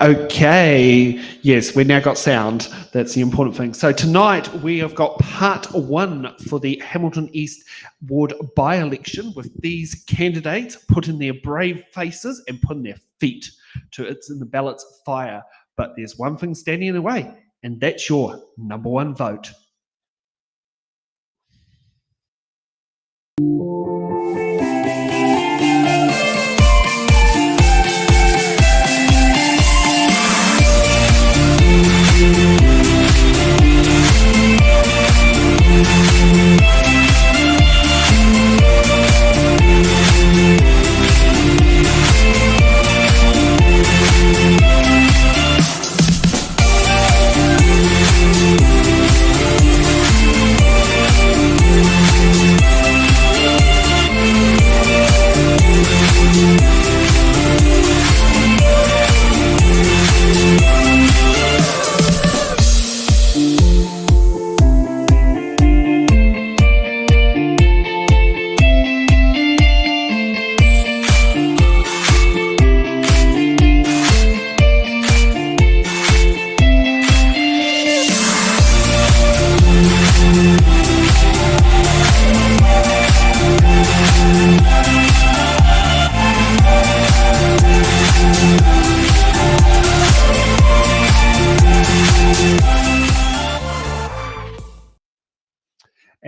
Okay, yes, we've now got sound. That's the important thing. So tonight we have got part one for the Hamilton East Ward by-election with these candidates putting their brave faces and putting their feet to It's in the Ballot's fire. But there's one thing standing in the way, and that's your number one vote.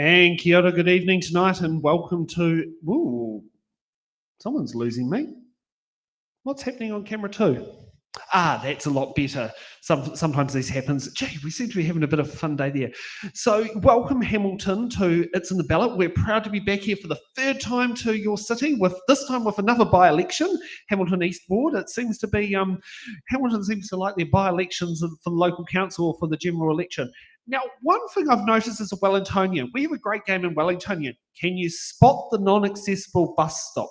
And kia ora, good evening tonight, and welcome to... Ooh, someone's losing me. What's happening on camera too? Ah, that's a lot better. Sometimes this happens. Gee, we seem to be having a bit of a fun day there. So welcome Hamilton to It's in the Ballot. We're proud to be back here for the third time to your city, this time with another by-election, Hamilton East Ward. It seems to be, Hamilton seems to like their by-elections for the local council or for the general election. Now, one thing I've noticed is a Wellingtonian. We have a great game in Wellingtonian. Can you spot the non-accessible bus stop?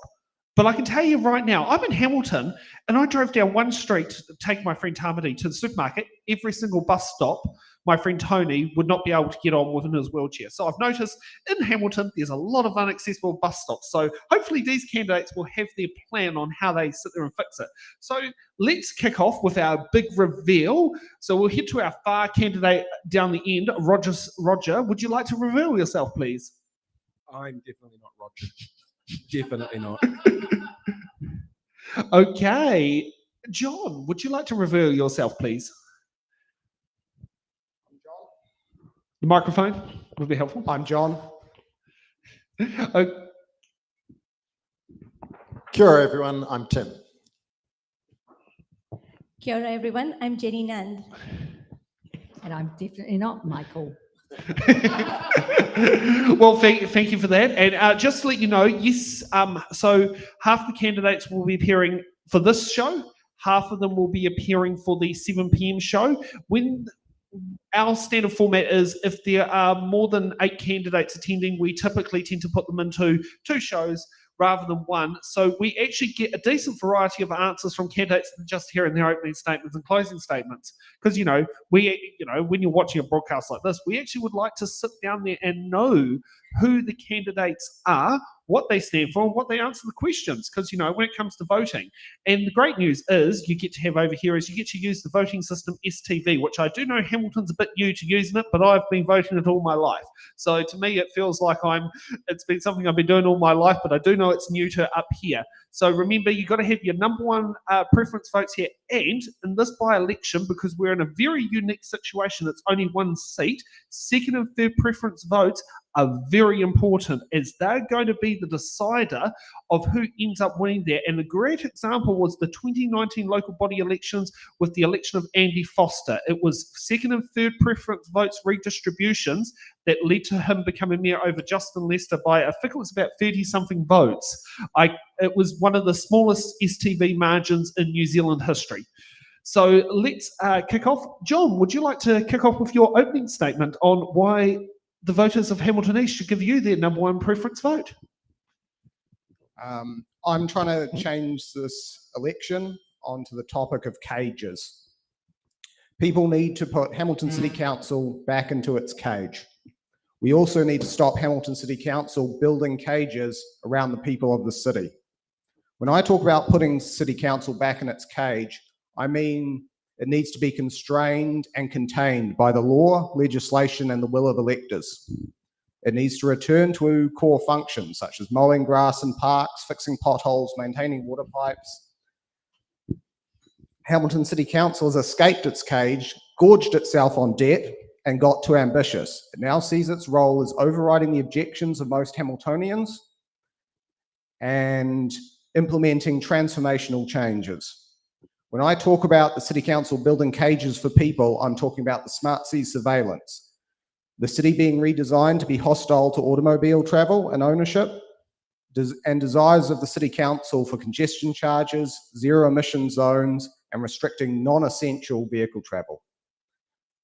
But I can tell you right now, I'm in Hamilton and I drove down one street to take my friend Tamati to the supermarket. Every single bus stop, my friend Tony would not be able to get on within his wheelchair. So I've noticed in Hamilton, there's a lot of inaccessible bus stops. So hopefully these candidates will have their plan on how they sit there and fix it. So let's kick off with our big reveal. So we'll head to our far candidate down the end, Roger. Would you like to reveal yourself, please? I'm definitely not Roger. Definitely not. Okay. John, would you like to reveal yourself, please? I'm John. The microphone would be helpful. I'm John. Okay. Kia ora, everyone. I'm Tim. Kia ora, everyone. I'm Jenny NAND. And I'm definitely not Michael. Well, thank you for that. And just to let you know, yes, so half the candidates will be appearing for this show, half of them will be appearing for the 7 p.m. show. When our standard format is, if there are more than 8 candidates attending, we typically tend to put them into 2 shows rather than 1. So we actually get a decent variety of answers from candidates than just hearing their opening statements and closing statements. Because, when you're watching a broadcast like this, we actually would like to sit down there and know who the candidates are, what they stand for, and what they answer the questions. Because, when it comes to voting, and the great news is you get to have over here is you get to use the voting system STV, which I do know Hamilton's a bit new to using it, but I've been voting it all my life. So to me, it feels like it's been something I've been doing all my life, but I do know it's new to up here. So remember, you've got to have your number one preference votes here. And in this by-election, because we're in a very unique situation, it's only 1 seat, second and third preference votes are very important, as they're going to be the decider of who ends up winning there. And a great example was the 2019 local body elections with the election of Andy Foster. It was second and third preference votes redistributions that led to him becoming mayor over Justin Lester by, I think it was about 30-something votes. It was one of the smallest STV margins in New Zealand history. So let's kick off. John, would you like to kick off with your opening statement on why the voters of Hamilton East should give you their number one preference vote? I'm trying to change this election onto the topic of cages. People need to put Hamilton City Council back into its cage. We also need to stop Hamilton City Council building cages around the people of the city. When I talk about putting City Council back in its cage, I mean it needs to be constrained and contained by the law, legislation, and the will of electors. It needs to return to core functions such as mowing grass in parks, fixing potholes, maintaining water pipes. Hamilton City Council has escaped its cage, gorged itself on debt, and got too ambitious. It now sees its role as overriding the objections of most Hamiltonians and implementing transformational changes. When I talk about the City Council building cages for people, I'm talking about the smart city surveillance, the city being redesigned to be hostile to automobile travel and ownership, and desires of the City Council for congestion charges, zero emission zones, and restricting non-essential vehicle travel.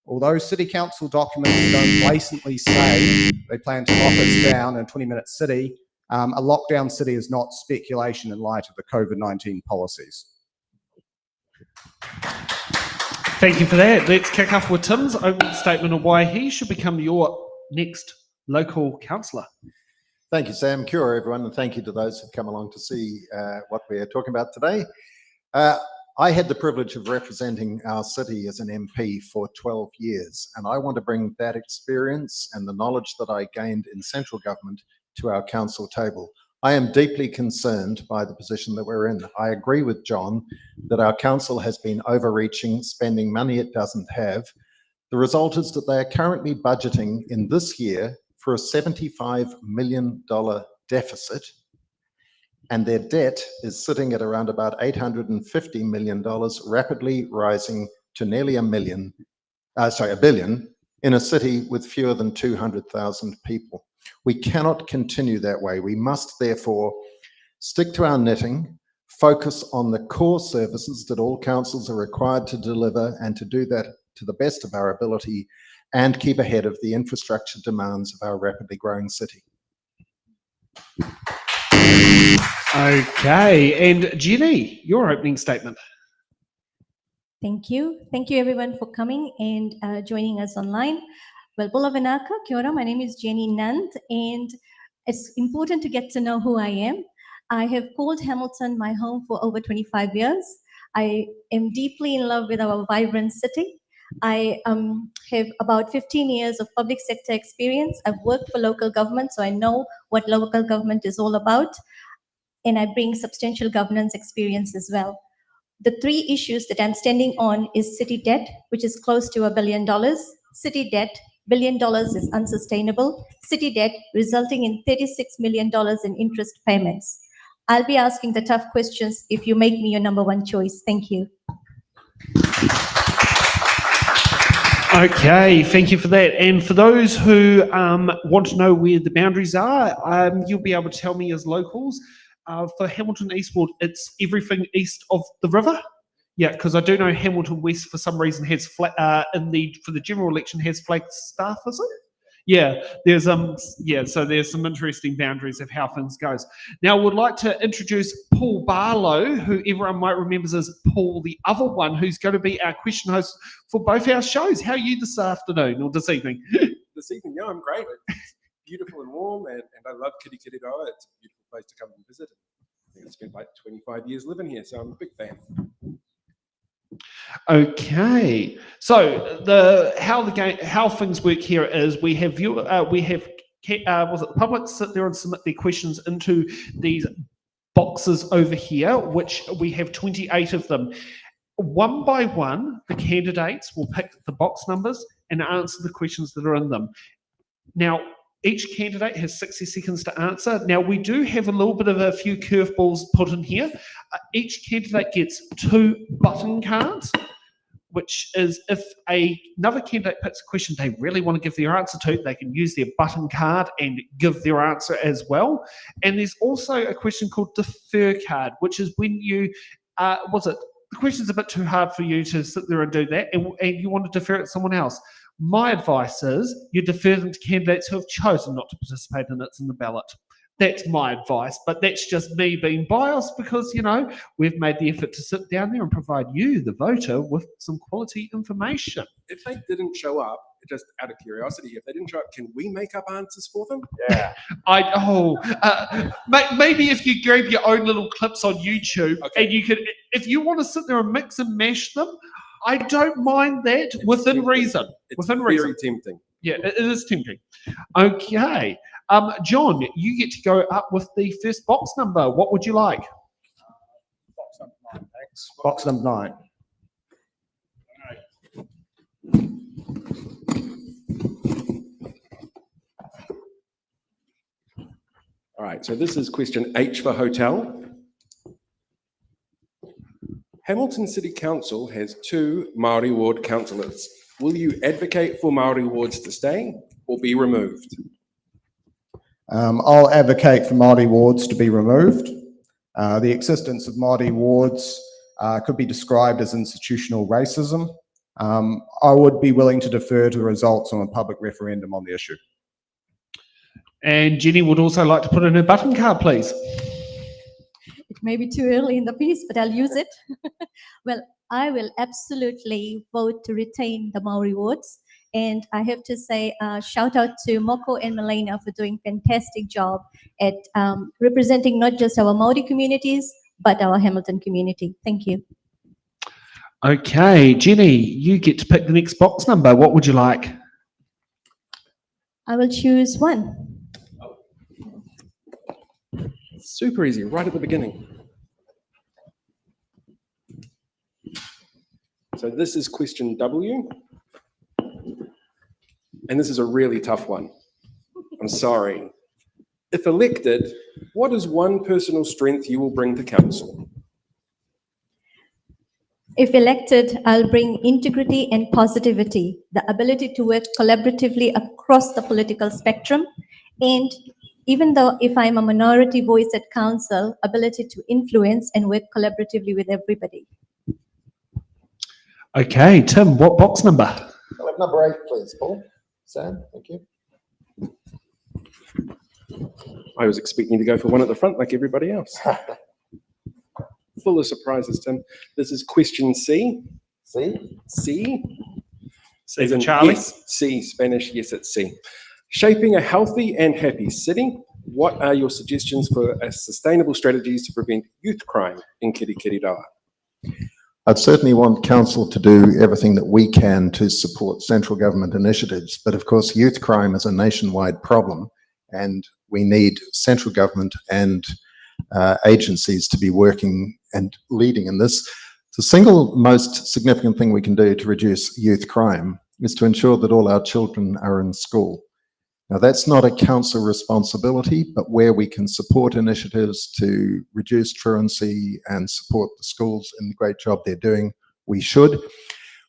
Although City Council documents don't blatantly say they plan to lock us down in a 20-minute city, a lockdown city is not speculation in light of the COVID-19 policies. Thank you for that. Let's kick off with Tim's opening statement of why he should become your next local councillor. Thank you, Sam. Kia ora, everyone, and thank you to those who've come along to see what we're talking about today. I had the privilege of representing our city as an MP for 12 years, and I want to bring that experience and the knowledge that I gained in central government to our council table. I am deeply concerned by the position that we're in. I agree with John that our council has been overreaching, spending money it doesn't have. The result is that they are currently budgeting in this year for a $75 million deficit, and their debt is sitting at around about $850 million, rapidly rising to nearly $1 billion in a city with fewer than 200,000 people. We cannot continue that way. We must therefore stick to our knitting, focus on the core services that all councils are required to deliver, and to do that to the best of our ability, and keep ahead of the infrastructure demands of our rapidly growing city. Okay, and Jenny, your opening statement. Thank you. Thank you everyone for coming and joining us online. Well, Bula Vinaka, kia ora. My name is Jenny Nand, and it's important to get to know who I am. I have called Hamilton my home for over 25 years. I am deeply in love with our vibrant city. I have about 15 years of public sector experience. I've worked for local government, so I know what local government is all about, and I bring substantial governance experience as well. The three issues that I'm standing on is city debt, which is close to $1 billion. City debt, $1 billion is unsustainable. City debt resulting in $36 million in interest payments. I'll be asking the tough questions if you make me your number one choice. Thank you. Okay, thank you for that. And for those who want to know where the boundaries are, you'll be able to tell me as locals. For Hamilton Eastward, it's everything east of the river. Yeah, because I do know Hamilton West for some reason has for the general election has Flagstaff, is it? Yeah, there's so there's some interesting boundaries of how things goes. Now, I would like to introduce Paul Barlow, who everyone might remember as Paul, the other one, who's going to be our question host for both our shows. How are you this afternoon or this evening? This evening, yeah, I'm great. It's beautiful and warm, and I love Kirikiriroa. It's a beautiful place to come and visit. I think I spent like 25 years living here, so I'm a big fan. Okay, so how things work here is we have the public sit there and submit their questions into these boxes over here, which we have 28 of them. One by one, the candidates will pick the box numbers and answer the questions that are in them. Now, each candidate has 60 seconds to answer. Now, we do have a little bit of a few curveballs put in here. Each candidate gets 2 button cards, which is if another candidate picks a question they really want to give their answer to, they can use their button card and give their answer as well. And there's also a question called defer card, which is when you, the question's a bit too hard for you to sit there and do that, and you want to defer it to someone else. My advice is you defer them to candidates who have chosen not to participate in the ballot. That's my advice, but that's just me being biased because, we've made the effort to sit down there and provide you, the voter, with some quality information. If they didn't show up, just out of curiosity, if they didn't show up, can we make up answers for them? Maybe if you grab your own little clips on YouTube, Okay. and you could, if you want to sit there and mix and mash them, I don't mind that within tempting. reason. It's Within very reason. tempting. Yeah, it is tempting. Okay. John, you get to go up with the first box number. What would you like? Box number 9, thanks. Box number 9. All right, so this is question H for hotel. Hamilton City Council has 2 Maori ward councillors. Will you advocate for Maori wards to stay or be removed? I'll advocate for Māori wards to be removed. The existence of Māori wards could be described as institutional racism. I would be willing to defer to the results on a public referendum on the issue. And Jenny would also like to put in her button card, please. It may be too early in the piece, but I'll use it. Well, I will absolutely vote to retain the Maori wards. And I have to say, shout out to Moko and Melena for doing a fantastic job at representing not just our Maori communities, but our Hamilton community. Thank you. Okay, Jenny, you get to pick the next box number. What would you like? I will choose 1. Super easy, right at the beginning. So this is question W. And this is a really tough one. I'm sorry. If elected, what is one personal strength you will bring to council? If elected, I'll bring integrity and positivity, the ability to work collaboratively across the political spectrum, and even though if I'm a minority voice at council, ability to influence and work collaboratively with everybody. Okay, Tim, what box number? I'll have number 8, please, Paul. Sam, thank you. I was expecting to go for one at the front like everybody else. Full of surprises, Tim. This is question C. See? C. C As for in Charlie. Yes, C, Spanish, yes, it's C. Shaping a healthy and happy city. What are your suggestions for sustainable strategies to prevent youth crime in Kirikiriroa? I'd certainly want council to do everything that we can to support central government initiatives, but of course youth crime is a nationwide problem and we need central government and agencies to be working and leading in this. The single most significant thing we can do to reduce youth crime is to ensure that all our children are in school. Now that's not a council responsibility, but where we can support initiatives to reduce truancy and support the schools in the great job they're doing, we should.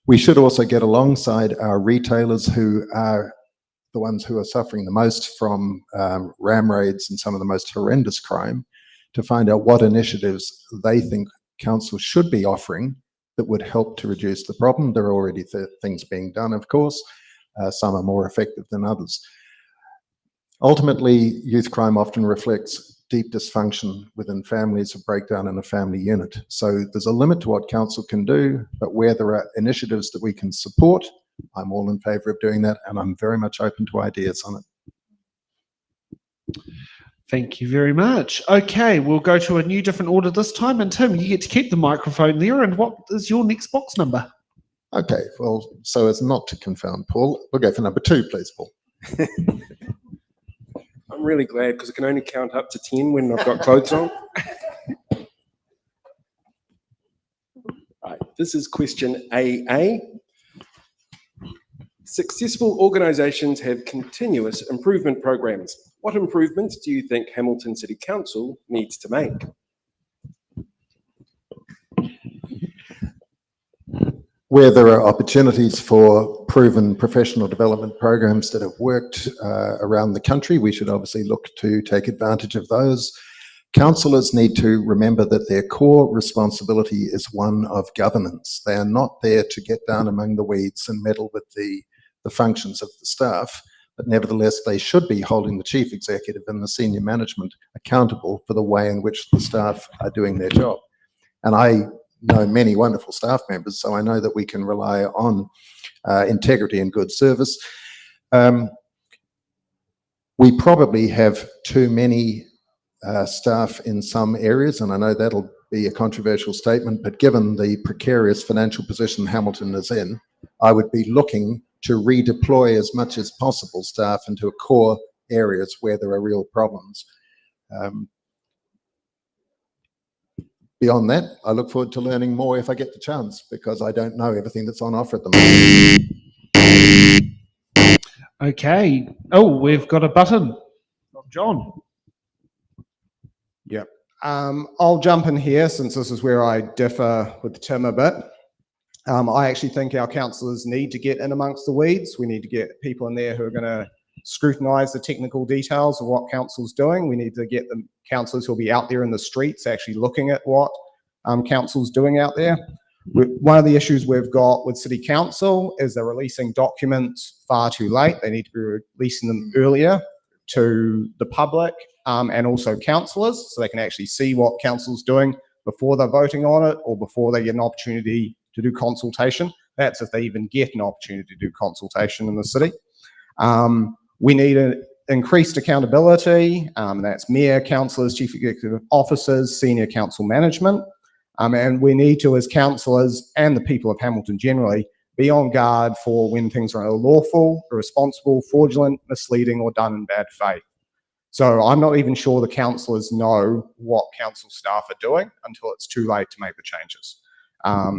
We should also get alongside our retailers who are the ones who are suffering the most from ram raids and some of the most horrendous crime to find out what initiatives they think council should be offering that would help to reduce the problem. There are already things being done, of course. Some are more effective than others. Ultimately, youth crime often reflects deep dysfunction within families, a breakdown in a family unit. So there's a limit to what council can do, but where there are initiatives that we can support, I'm all in favour of doing that, and I'm very much open to ideas on it. Thank you very much. Okay, we'll go to a new different order this time. And Tim, you get to keep the microphone there. And what is your next box number? Okay, well, so as not to confound Paul, we'll go for number 2, please, Paul. I'm really glad because I can only count up to 10 when I've got clothes on. Right, this is question AA. Successful organisations have continuous improvement programs. What improvements do you think Hamilton City Council needs to make? Where there are opportunities for proven professional development programs that have worked around the country, we should obviously look to take advantage of those. Councillors need to remember that their core responsibility is one of governance. They are not there to get down among the weeds and meddle with the functions of the staff, but nevertheless they should be holding the chief executive and the senior management accountable for the way in which the staff are doing their job. And I know many wonderful staff members, so I know that we can rely on integrity and good service. We probably have too many staff in some areas, and I know that'll be a controversial statement, but given the precarious financial position Hamilton is in, I would be looking to redeploy as much as possible staff into core areas where there are real problems. Beyond that, I look forward to learning more if I get the chance, because I don't know everything that's on offer at the moment. Okay. Oh, we've got a button from John. Yep. I'll jump in here since this is where I differ with Tim a bit. I actually think our councillors need to get in amongst the weeds. We need to get people in there who are going to scrutinise the technical details of what council's doing. We need to get the councillors who'll be out there in the streets actually looking at what council's doing out there. One of the issues we've got with City Council is they're releasing documents far too late. They need to be releasing them earlier to the public and also councillors, so they can actually see what council's doing before they're voting on it or before they get an opportunity to do consultation. That's if they even get an opportunity to do consultation in the city. We need an increased accountability. That's mayor, councillors, chief executive officers, senior council management. And we need to, as councillors and the people of Hamilton generally, be on guard for when things are unlawful, irresponsible, fraudulent, misleading, or done in bad faith. So I'm not even sure the councillors know what council staff are doing until it's too late to make the changes.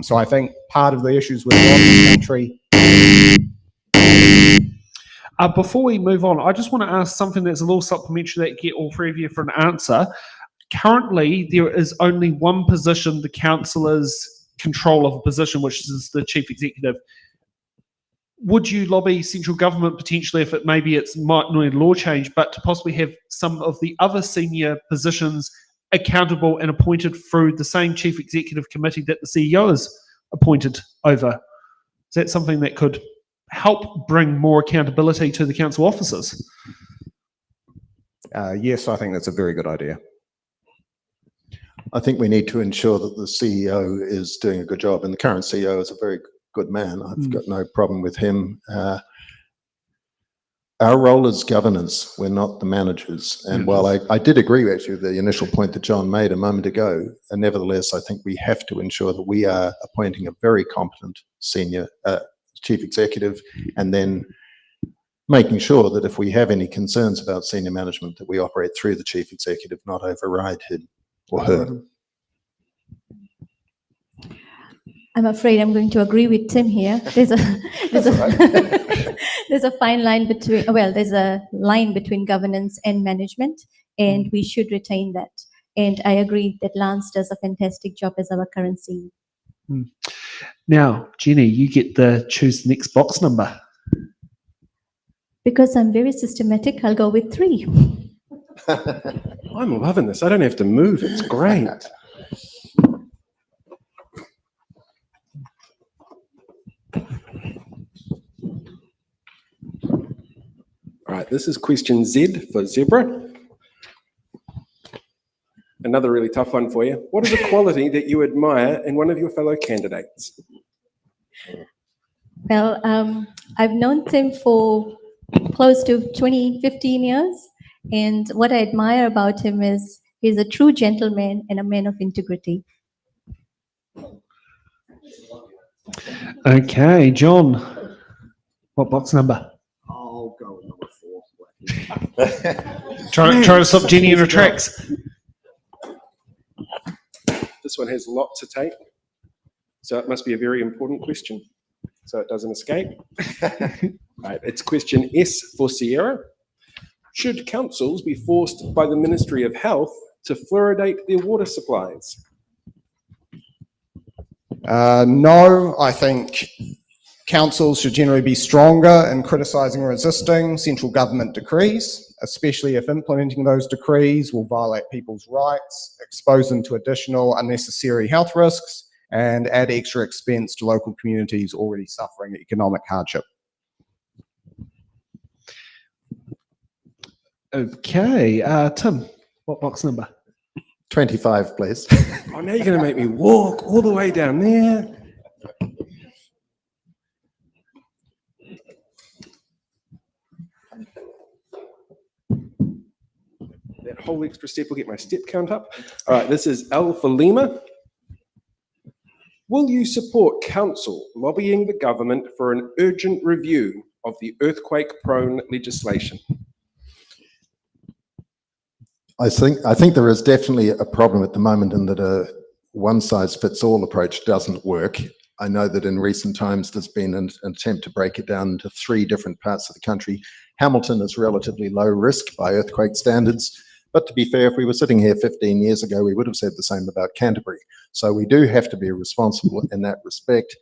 So I think part of the issues we've got in the country. Before we move on, I just want to ask something that's a little supplementary that get all three of you for an answer. Currently, there is only one position the councillors control of a position, which is the chief executive. Would you lobby central government potentially, if it maybe it's might not need law change, but to possibly have some of the other senior positions accountable and appointed through the same chief executive committee that the CEO is appointed over? Is that something that could help bring more accountability to the council officers? Yes, I think that's a very good idea. I think we need to ensure that the CEO is doing a good job, and the current CEO is a very good man. I've got no problem with him. Our role is governance. We're not the managers. And while I did agree actually with the initial point that John made a moment ago, and nevertheless, I think we have to ensure that we are appointing a very competent senior chief executive, and then making sure that if we have any concerns about senior management, that we operate through the chief executive, not override him or her. I'm afraid I'm going to agree with Tim here. There's a there's a fine line between, well, there's a line between governance and management, and we should retain that. And I agree that Lance does a fantastic job as our current CEO. Now, Jenny, you get the choose the next box number. Because I'm very systematic, I'll go with 3. I'm loving this. I don't have to move. It's great. All right, this is question Z for zebra. Another really tough one for you. What is a quality that you admire in one of your fellow candidates? Well, I've known Tim for close to 15 years. And what I admire about him is he's a true gentleman and a man of integrity. Okay, John, what box number? I'll go with number 4. Trying to stop Jenny in her tracks. This one has a lot to take, so it must be a very important question, so it doesn't escape. Right, it's question S for Sierra. Should councils be forced by the Ministry of Health to fluoridate their water supplies? No, I think councils should generally be stronger in criticising and resisting central government decrees, especially if implementing those decrees will violate people's rights, expose them to additional unnecessary health risks, and add extra expense to local communities already suffering economic hardship. Okay, Tim, what box number? 25, please. Oh, now you're going to make me walk all the way down there. That whole extra step will get my step count up. All right, this is L for Lima. Will you support council lobbying the government for an urgent review of the earthquake-prone legislation? I think there is definitely a problem at the moment in that a one-size-fits-all approach doesn't work. I know that in recent times there's been an attempt to break it down into 3 different parts of the country. Hamilton is relatively low risk by earthquake standards, but to be fair, if we were sitting here 15 years ago, we would have said the same about Canterbury. So we do have to be responsible in that respect.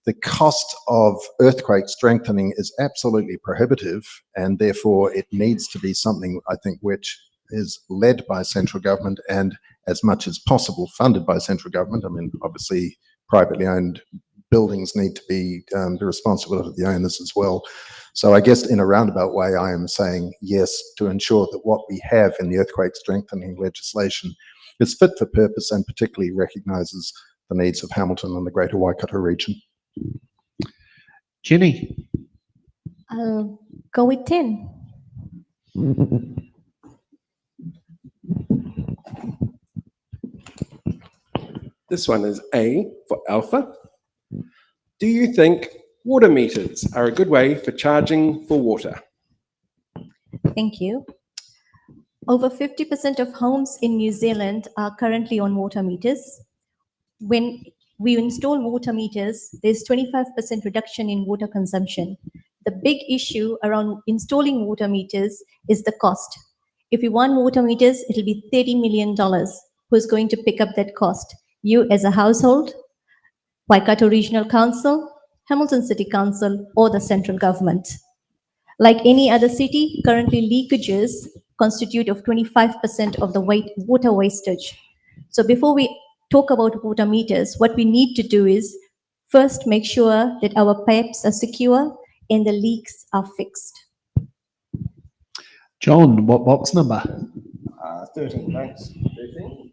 The cost of earthquake strengthening is absolutely prohibitive, and therefore it needs to be something, I think, which is led by central government and as much as possible funded by central government. I mean, obviously privately owned buildings need to be the responsibility of the owners as well. So I guess in a roundabout way, I am saying yes to ensure that what we have in the earthquake strengthening legislation is fit for purpose and particularly recognises the needs of Hamilton and the Greater Waikato region. Jenny? I'll go with 10. This one is A for Alpha. Do you think water meters are a good way for charging for water? Thank you. Over 50% of homes in New Zealand are currently on water meters. When we install water meters, there's 25% reduction in water consumption. The big issue around installing water meters is the cost. If we want water meters, it'll be $30 million. Who's going to pick up that cost? You as a household, Waikato Regional Council, Hamilton City Council, or the central government. Like any other city, currently leakages constitute of 25% of the water wastage. So before we talk about water meters, what we need to do is first make sure that our pipes are secure and the leaks are fixed. John, what box number? 13, thanks. 13.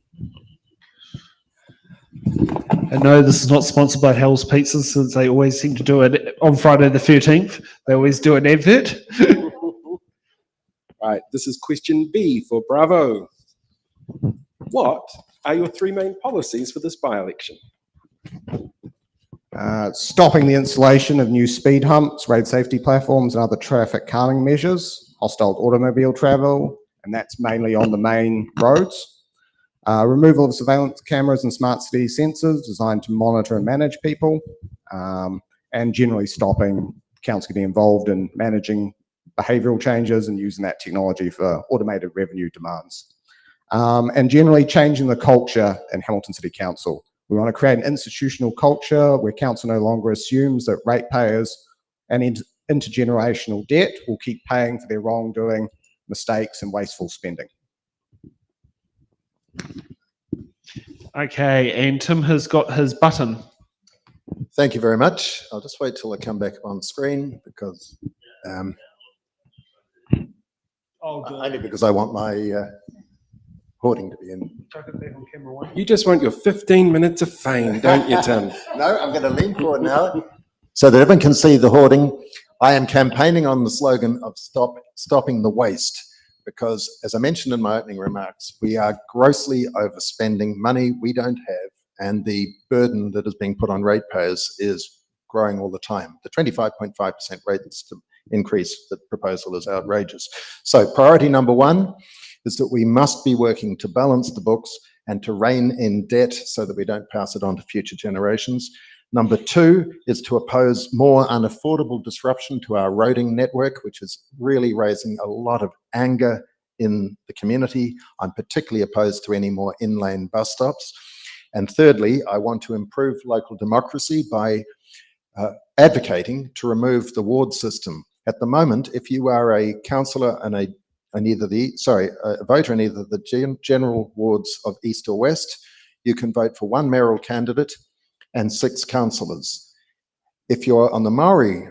And no, this is not sponsored by Hell's Pizzas, since they always seem to do it on Friday the 13th. They always do an advert. Right, this is question B for Bravo. What are your 3 main policies for this by-election? Stopping the installation of new speed humps, road safety platforms, and other traffic calming measures, hostile automobile travel, and that's mainly on the main roads. Removal of surveillance cameras and smart city sensors designed to monitor and manage people, and generally stopping council getting involved in managing behavioural changes and using that technology for automated revenue demands. And generally changing the culture in Hamilton City Council. We want to create an institutional culture where council no longer assumes that ratepayers and intergenerational debt will keep paying for their wrongdoing, mistakes, and wasteful spending. Okay, and Tim has got his button. Thank you very much. I'll just wait till I come back on screen because only because I want my hoarding to be in. You just want your 15 minutes of fame, don't you, Tim? No, I'm going to lean forward now so that everyone can see the hoarding. I am campaigning on the slogan of stopping the waste, because as I mentioned in my opening remarks, we are grossly overspending money we don't have, and the burden that is being put on ratepayers is growing all the time. The 25.5% rate increase, the proposal is outrageous. So priority number 1 is that we must be working to balance the books and to rein in debt so that we don't pass it on to future generations. Number 2 is to oppose more unaffordable disruption to our roading network, which is really raising a lot of anger in the community. I'm particularly opposed to any more in-lane bus stops. And thirdly, I want to improve local democracy by advocating to remove the ward system. At the moment, if you are a councillor and a voter in either the general wards of East or West, you can vote for 1 mayoral candidate and 6 councillors. If you're on the Maori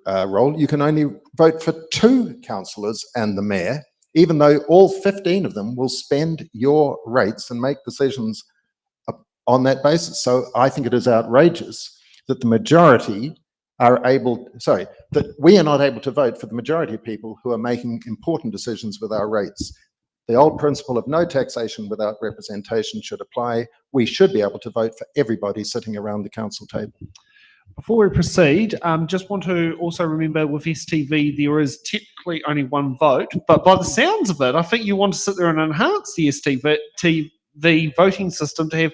roll, you can only vote for 2 councillors and the mayor, even though all 15 of them will spend your rates and make decisions on that basis. So I think it is outrageous that the majority are able, sorry, that we are not able to vote for the majority of people who are making important decisions with our rates. The old principle of no taxation without representation should apply. We should be able to vote for everybody sitting around the council table. Before we proceed, just want to also remember with STV, there is technically only one vote, but by the sounds of it, I think you want to sit there and enhance the STV voting system to have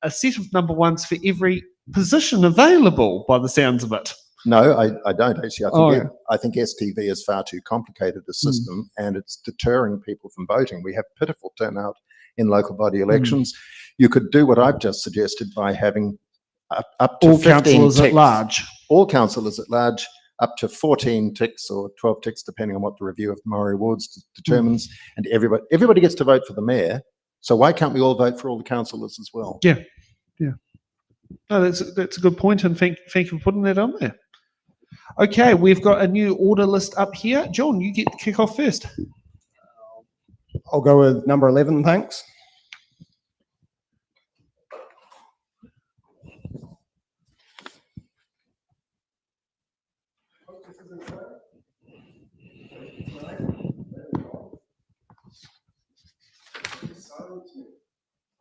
a set of number ones for every position available, by the sounds of it. No, I don't actually. I think STV is far too complicated a system and it's deterring people from voting. We have pitiful turnout in local body elections. You could do what I've just suggested by having up to all 15 councillors ticks. at large. All councillors at large, up to 14 ticks or 12 ticks, depending on what the review of the Maori wards determines. And everybody gets to vote for the mayor. So why can't we all vote for all the councillors as well? Yeah, yeah. No, that's a good point, and thank you for putting that on there. Okay, we've got a new order list up here. John, you get to kick off first. I'll go with number 11, thanks.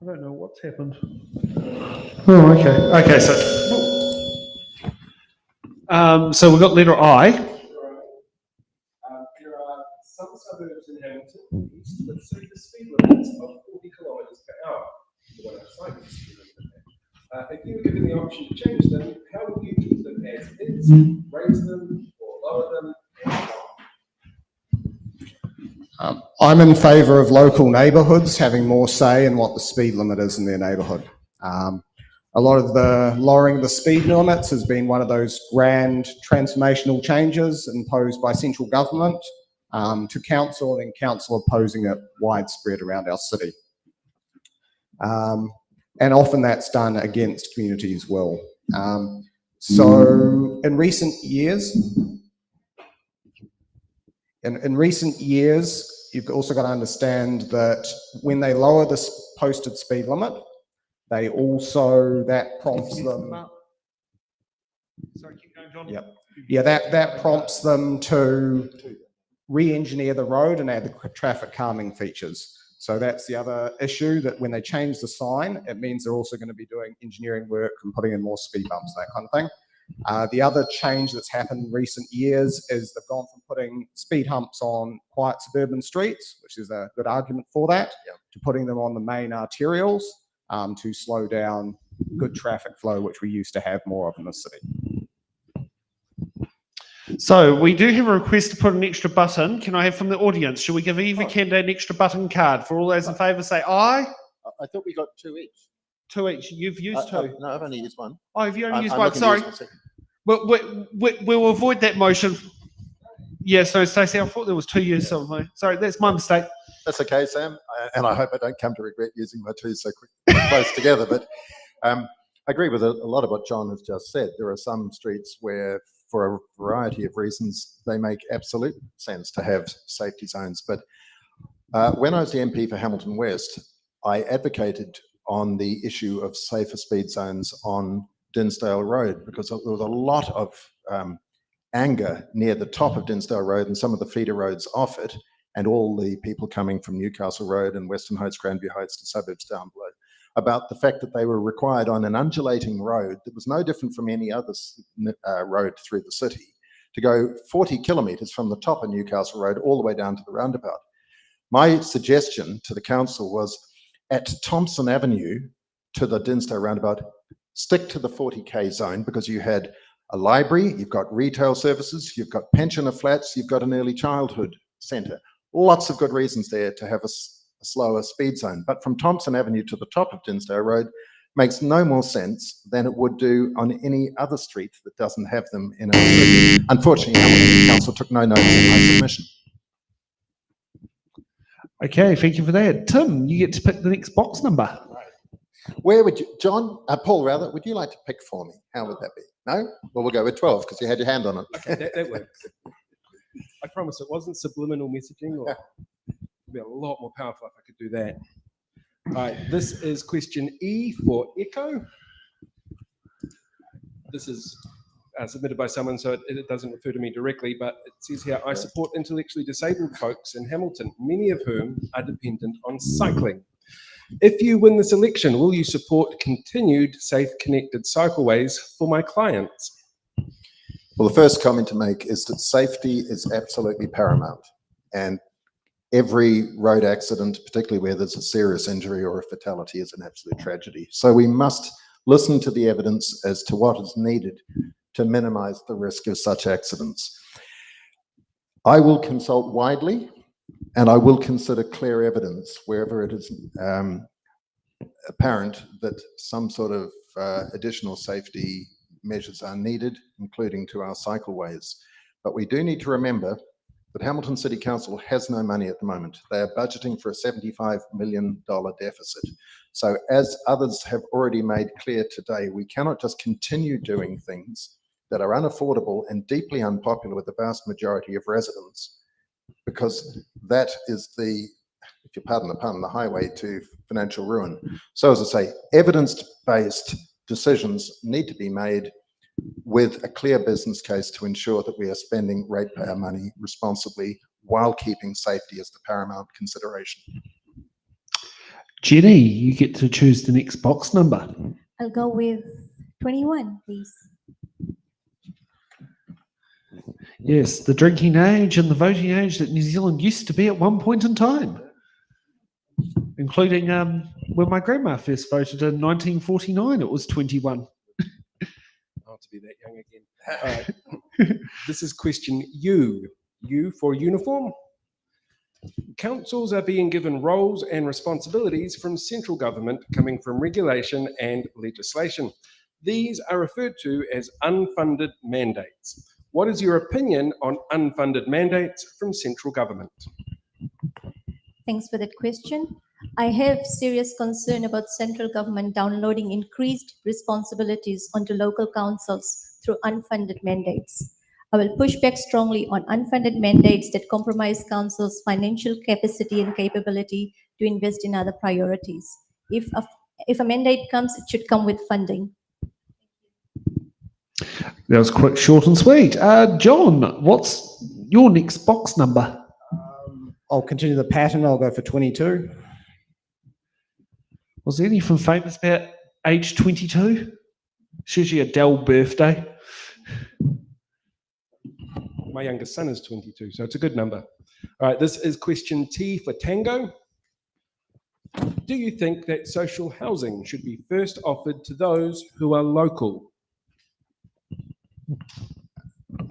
I don't know what's happened. Oh, okay. Okay, so we've got letter I. There are some suburbs in Hamilton East that see the speed limits of 40 kilometres per hour. The one outside the speed limit. If you were given the option to change them, how would you keep them as is, raise them or lower them? I'm in favour of local neighbourhoods having more say in what the speed limit is in their neighbourhood. A lot of the lowering of the speed limits has been one of those grand transformational changes imposed by central government to council, and council opposing it widespread around our city. And often that's done against community as well. So in recent years, you've also got to understand that when they lower the posted speed limit, they also, that prompts them. Sorry, keep going, John. Yep. Yeah, that prompts them to re-engineer the road and add the traffic calming features. So that's the other issue, that when they change the sign, it means they're also going to be doing engineering work and putting in more speed bumps, that kind of thing. The other change that's happened in recent years is they've gone from putting speed humps on quiet suburban streets, which is a good argument for that, to putting them on the main arterials to slow down good traffic flow, which we used to have more of in the city. So we do have a request to put an extra button. Can I have from the audience? Should we give either candidate an extra button card? For all those in favour, say aye. I thought we got 2 each. 2 each. You've used 2. No, I've only used 1. Oh, have you only used I'm 1? looking to Sorry. use my second. We'll avoid that motion. Yeah, so Stacey, I thought there was 2 years. Sorry, that's my mistake. That's okay, Sam. And I hope I don't come to regret using my 2 so close together. But I agree with a lot of what John has just said. There are some streets where, for a variety of reasons, they make absolute sense to have safety zones. But when I was the MP for Hamilton West, I advocated on the issue of safer speed zones on Dinsdale Road, because there was a lot of anger near the top of Dinsdale Road and some of the feeder roads off it, and all the people coming from Newcastle Road and Western Heights, Grandview Heights to suburbs down below, about the fact that they were required on an undulating road that was no different from any other road through the city to go 40 kilometres from the top of Newcastle Road all the way down to the roundabout. My suggestion to the council was, at Thompson Avenue to the Dinsdale roundabout, stick to the 40k zone, because you had a library, you've got retail services, you've got pensioner flats, you've got an early childhood centre. Lots of good reasons there to have a slower speed zone. But from Thompson Avenue to the top of Dinsdale Road makes no more sense than it would do on any other street that doesn't have them in our city. Unfortunately, the council took no notice of my submission. Okay, thank you for that. Tim, you get to pick the next box number. Where would you, John, Paul rather, would you like to pick for me? How would that be? No? Well, we'll go with 12 because you had your hand on it. Okay, that works. I promise it wasn't subliminal messaging. Or be a lot more powerful if I could do that. All right, this is question E for Echo. This is submitted by someone, so it doesn't refer to me directly, but it says here, I support intellectually disabled folks in Hamilton, many of whom are dependent on cycling. If you win this election, will you support continued safe connected cycleways for my clients? Well, the first comment to make is that safety is absolutely paramount. And every road accident, particularly where there's a serious injury or a fatality, is an absolute tragedy. So we must listen to the evidence as to what is needed to minimize the risk of such accidents. I will consult widely, and I will consider clear evidence wherever it is apparent that some sort of additional safety measures are needed, including to our cycleways. But we do need to remember that Hamilton City Council has no money at the moment. They are budgeting for a $75 million deficit. So as others have already made clear today, we cannot just continue doing things that are unaffordable and deeply unpopular with the vast majority of residents, because that is the, if you pardon the pun, the highway to financial ruin. So as I say, evidence-based decisions need to be made with a clear business case to ensure that we are spending ratepayer money responsibly while keeping safety as the paramount consideration. Jenny, you get to choose the next box number. I'll go with 21, please. Yes, the drinking age and the voting age that New Zealand used to be at one point in time, including when my grandma first voted in 1949, it was 21. Not to be that young again. All right. This is question U. U for uniform. Councils are being given roles and responsibilities from central government coming from regulation and legislation. These are referred to as unfunded mandates. What is your opinion on unfunded mandates from central government? Thanks for that question. I have serious concern about central government downloading increased responsibilities onto local councils through unfunded mandates. I will push back strongly on unfunded mandates that compromise councils' financial capacity and capability to invest in other priorities. If a mandate comes, it should come with funding. That was quick, short and sweet. John, what's your next box number? I'll continue the pattern. I'll go for 22. Was there anything famous about age 22? It's usually a Dell birthday. My youngest son is 22, so it's a good number. All right, this is question T for Tango. Do you think that social housing should be first offered to those who are local?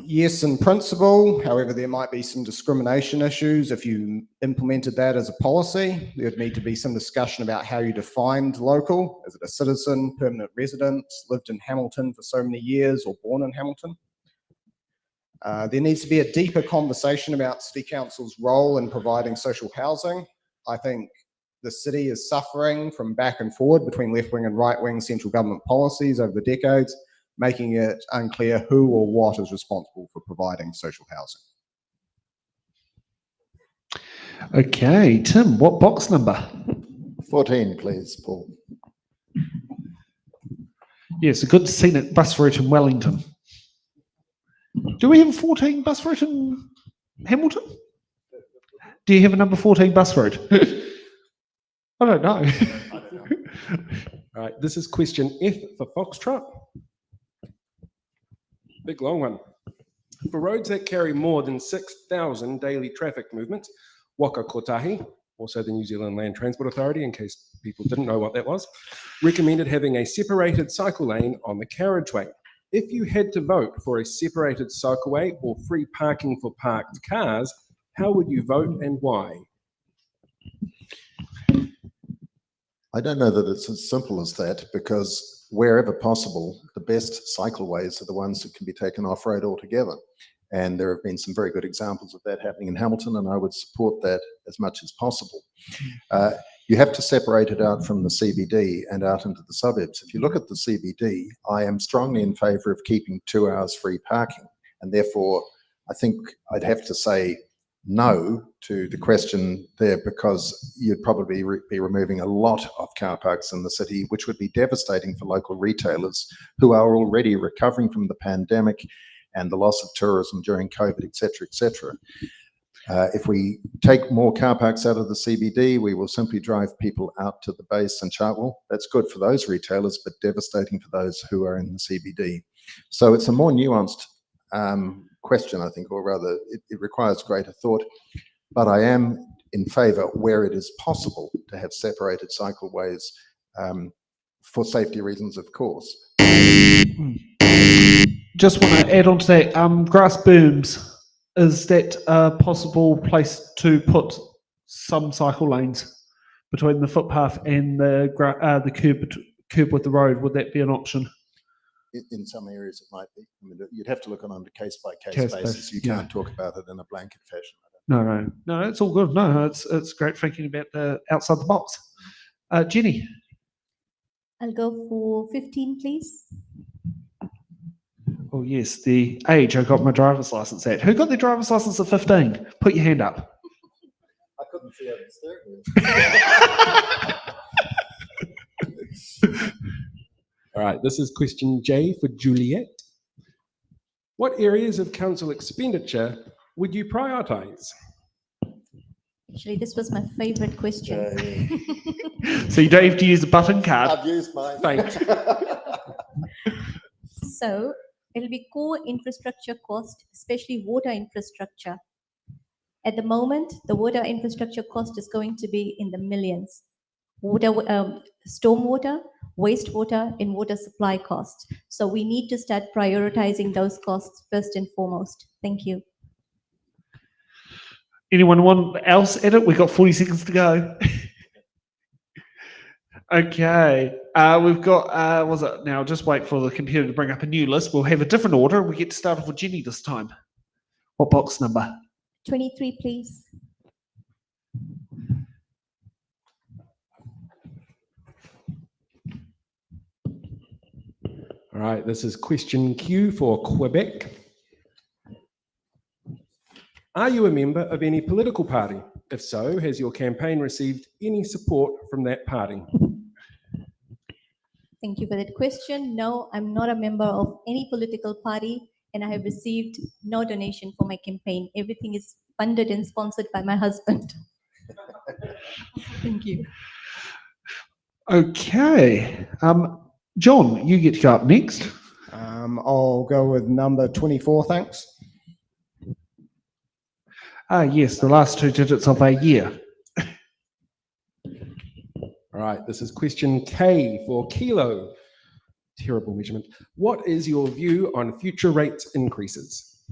Yes, in principle. However, there might be some discrimination issues if you implemented that as a policy. There would need to be some discussion about how you defined local. Is it a citizen, permanent resident, lived in Hamilton for so many years, or born in Hamilton? There needs to be a deeper conversation about City Council's role in providing social housing. I think the city is suffering from back and forward between left-wing and right-wing central government policies over the decades, making it unclear who or what is responsible for providing social housing. Okay, Tim, what box number? 14, please, Paul. Yes, a good scenic bus route in Wellington. Do we have a 14 bus route in Hamilton? Do you have a number 14 bus route? I don't know. All right, this is question F for Foxtrot. Big long one. For roads that carry more than 6,000 daily traffic movements, Waka Kotahi, also the New Zealand Land Transport Authority, in case people didn't know what that was, recommended having a separated cycle lane on the carriageway. If you had to vote for a separated cycleway or free parking for parked cars, how would you vote and why? I don't know that it's as simple as that, because wherever possible, the best cycleways are the ones that can be taken off-road altogether. And there have been some very good examples of that happening in Hamilton, and I would support that as much as possible. You have to separate it out from the CBD and out into the suburbs. If you look at the CBD, I am strongly in favour of keeping 2 hours free parking. And therefore, I think I'd have to say no to the question there, because you'd probably be removing a lot of car parks in the city, which would be devastating for local retailers who are already recovering from the pandemic and the loss of tourism during COVID, etc., etc. If we take more car parks out of the CBD, we will simply drive people out to the base and Chartwell. That's good for those retailers, but devastating for those who are in the CBD. So it's a more nuanced question, I think, or rather it requires greater thought, but I am in favour, where it is possible, to have separated cycleways for safety reasons, of course. Just want to add on to that, grass berms, is that a possible place to put some cycle lanes between the footpath and the curb with the road? Would that be an option? In some areas it might be. I mean, you'd have to look on a case-by-case Case basis. basis, You yeah. can't talk about it in a blanket fashion. No, it's all good. No, it's great thinking about the outside the box. Jenny. I'll go for 15, please. Oh yes, the age I got my driver's license at. Who got their driver's license at 15? Put your hand up. I couldn't see over the steering wheel. All right, this is question J for Juliet. What areas of council expenditure would you prioritise? Actually, this was my favorite question. So you don't have to use a button card. I've used mine. Thanks. So it'll be core infrastructure cost, especially water infrastructure. At the moment, the water infrastructure cost is going to be in the millions. Stormwater, wastewater, and water supply costs. So we need to start prioritizing those costs first and foremost. Thank you. Anyone want else at it? We've got 40 seconds to go. Okay, we've got, was it now? Just wait for the computer to bring up a new list. We'll have a different order. We get to start off with Jenny this time. What box number? 23, please. All right, this is question Q for Quebec. Are you a member of any political party? If so, has your campaign received any support from that party? Thank you for that question. No, I'm not a member of any political party, and I have received no donation for my campaign. Everything is funded and sponsored by my husband. Thank you. Okay, John, you get to go up next. I'll go with number 24, thanks. Yes, the last two digits of a year. All right, this is question K for Kilo. Terrible measurement. What is your view on future rates increases?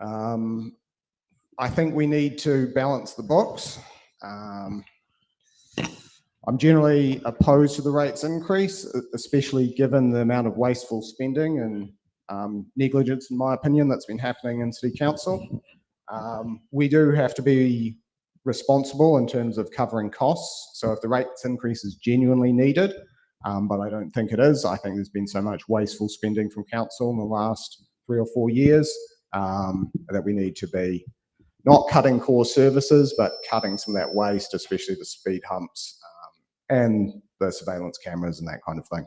I think we need to balance the books. I'm generally opposed to the rates increase, especially given the amount of wasteful spending and negligence, in my opinion, that's been happening in City Council. We do have to be responsible in terms of covering costs. So if the rates increase is genuinely needed, but I don't think it is. I think there's been so much wasteful spending from council in the last 3 or 4 years that we need to be not cutting core services, but cutting some of that waste, especially the speed humps and the surveillance cameras and that kind of thing.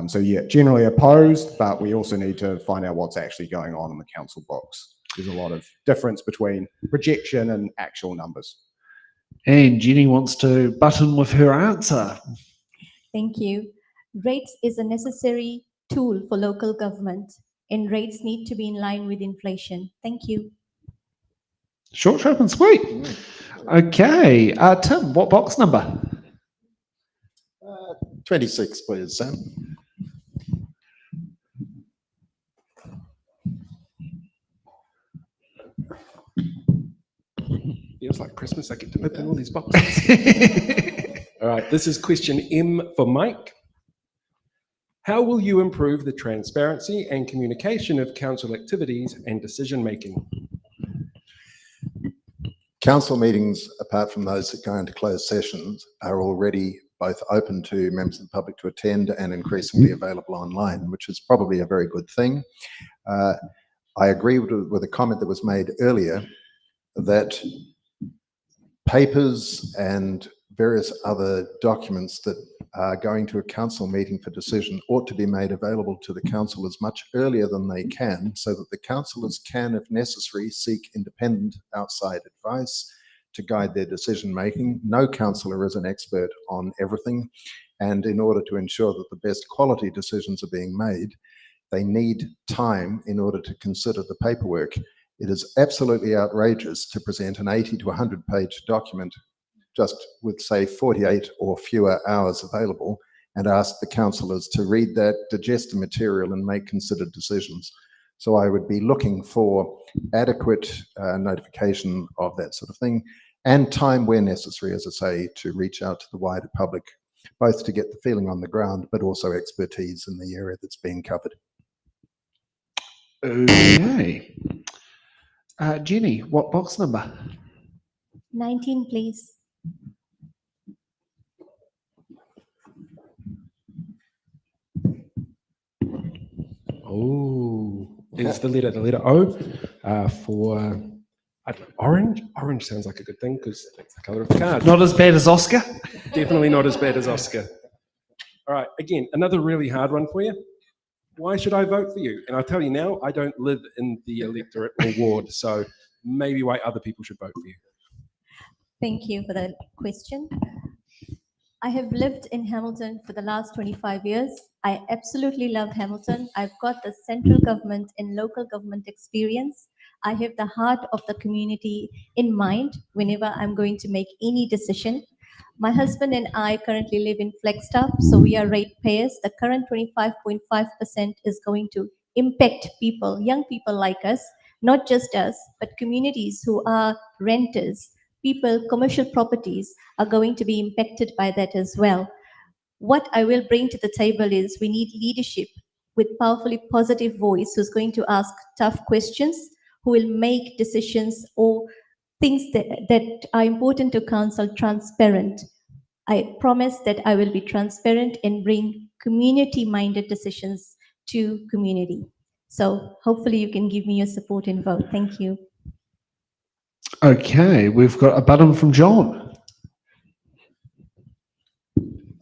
So yeah, generally opposed, but we also need to find out what's actually going on in the council box. There's a lot of difference between projection and actual numbers. And Jenny wants to butt in with her answer. Thank you. Rates is a necessary tool for local government, and rates need to be in line with inflation. Thank you. Short, sharp, and sweet. Okay, Tim, what box number? 26, please, Sam. Feels like Christmas. I get to open all these boxes. All right, this is question M for Mike. How will you improve the transparency and communication of council activities and decision-making? Council meetings, apart from those that go into closed sessions, are already both open to members of the public to attend and increasingly available online, which is probably a very good thing. I agree with a comment that was made earlier that papers and various other documents that are going to a council meeting for decision ought to be made available to the councillors much earlier than they can, so that the councillors can, if necessary, seek independent outside advice to guide their decision making. No councillor is an expert on everything, and in order to ensure that the best quality decisions are being made, they need time in order to consider the paperwork. It is absolutely outrageous to present an 80 to 100 page document just with, say, 48 or fewer hours available and ask the councillors to read that, digest the material and make considered decisions. So I would be looking for adequate notification of that sort of thing, and time where necessary, as I say, to reach out to the wider public, both to get the feeling on the ground, but also expertise in the area that's being covered. Okay. Jenny, what box number? 19, please. Oh, is the letter O for orange? Orange sounds like a good thing because that's the colour of the card. Not as bad as Oscar? Definitely not as bad as Oscar. All right, again, another really hard one for you. Why should I vote for you? And I'll tell you now, I don't live in the electorate or ward, so maybe why other people should vote for you. Thank you for the question. I have lived in Hamilton for the last 25 years. I absolutely love Hamilton. I've got the central government and local government experience. I have the heart of the community in mind whenever I'm going to make any decision. My husband and I currently live in Flagstaff, so we are ratepayers. The current 25.5% is going to impact people, young people like us, not just us, but communities who are renters. People, commercial properties are going to be impacted by that as well. What I will bring to the table is we need leadership with powerfully positive voice who's going to ask tough questions, who will make decisions or things that are important to council transparent. I promise that I will be transparent and bring community-minded decisions to community. So hopefully you can give me your support and vote. Thank you. Okay, we've got a button from John.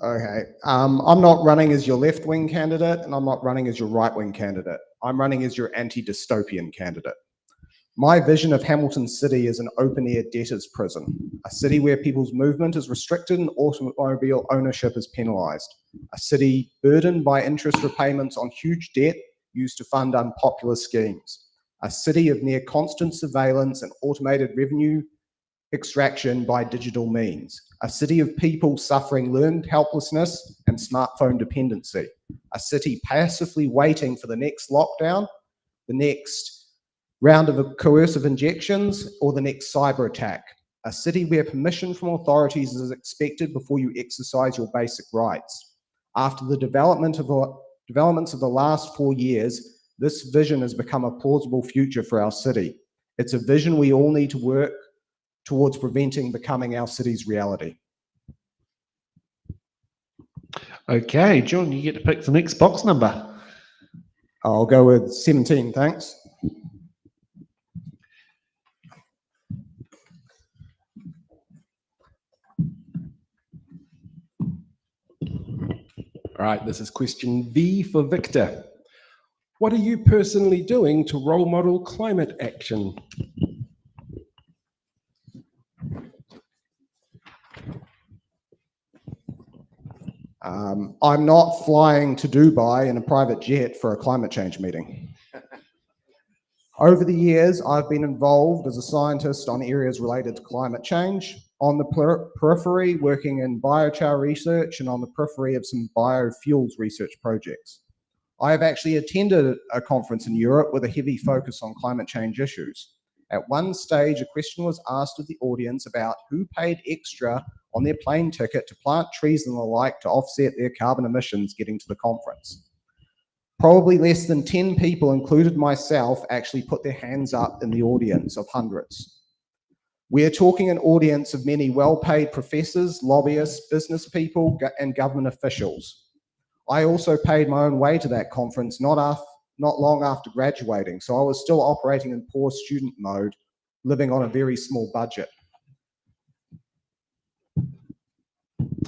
Okay, I'm not running as your left-wing candidate, and I'm not running as your right-wing candidate. I'm running as your anti-dystopian candidate. My vision of Hamilton City is an open-air debtors prison, a city where people's movement is restricted and automobile ownership is penalised, a city burdened by interest repayments on huge debt used to fund unpopular schemes, a city of near constant surveillance and automated revenue extraction by digital means, a city of people suffering learned helplessness and smartphone dependency, a city passively waiting for the next lockdown, the next round of coercive injections, or the next cyber attack, a city where permission from authorities is expected before you exercise your basic rights. After the developments of the last 4 years, this vision has become a plausible future for our city. It's a vision we all need to work towards preventing becoming our city's reality. Okay, John, you get to pick the next box number. I'll go with 17, thanks. All right, this is question V for Victor. What are you personally doing to role model climate action? I'm not flying to Dubai in a private jet for a climate change meeting. Over the years, I've been involved as a scientist on areas related to climate change, on the periphery working in biochar research, and on the periphery of some biofuels research projects. I have actually attended a conference in Europe with a heavy focus on climate change issues. At one stage, a question was asked of the audience about who paid extra on their plane ticket to plant trees and the like to offset their carbon emissions getting to the conference. Probably less than 10 people, including myself, actually put their hands up in the audience of hundreds. We are talking an audience of many well-paid professors, lobbyists, business people, and government officials. I also paid my own way to that conference, not not long after graduating. So I was still operating in poor student mode, living on a very small budget.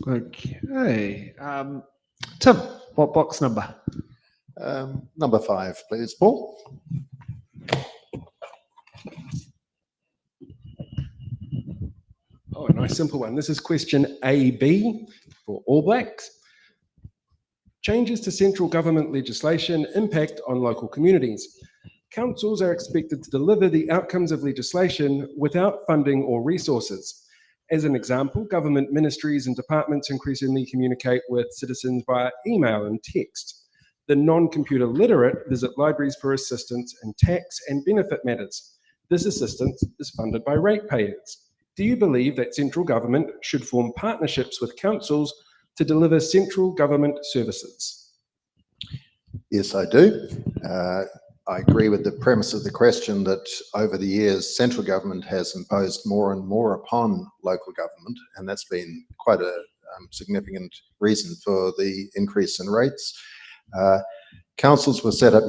Okay. Tim, what box number? Number 5, please, Paul. Oh, a nice simple one. This is question AB for All Blacks. Changes to central government legislation impact on local communities. Councils are expected to deliver the outcomes of legislation without funding or resources. As an example, government ministries and departments increasingly communicate with citizens via email and text. The non-computer literate visit libraries for assistance in tax and benefit matters. This assistance is funded by ratepayers. Do you believe that central government should form partnerships with councils to deliver central government services? Yes, I do. I agree with the premise of the question that over the years, central government has imposed more and more upon local government, and that's been quite a significant reason for the increase in rates. Councils were set up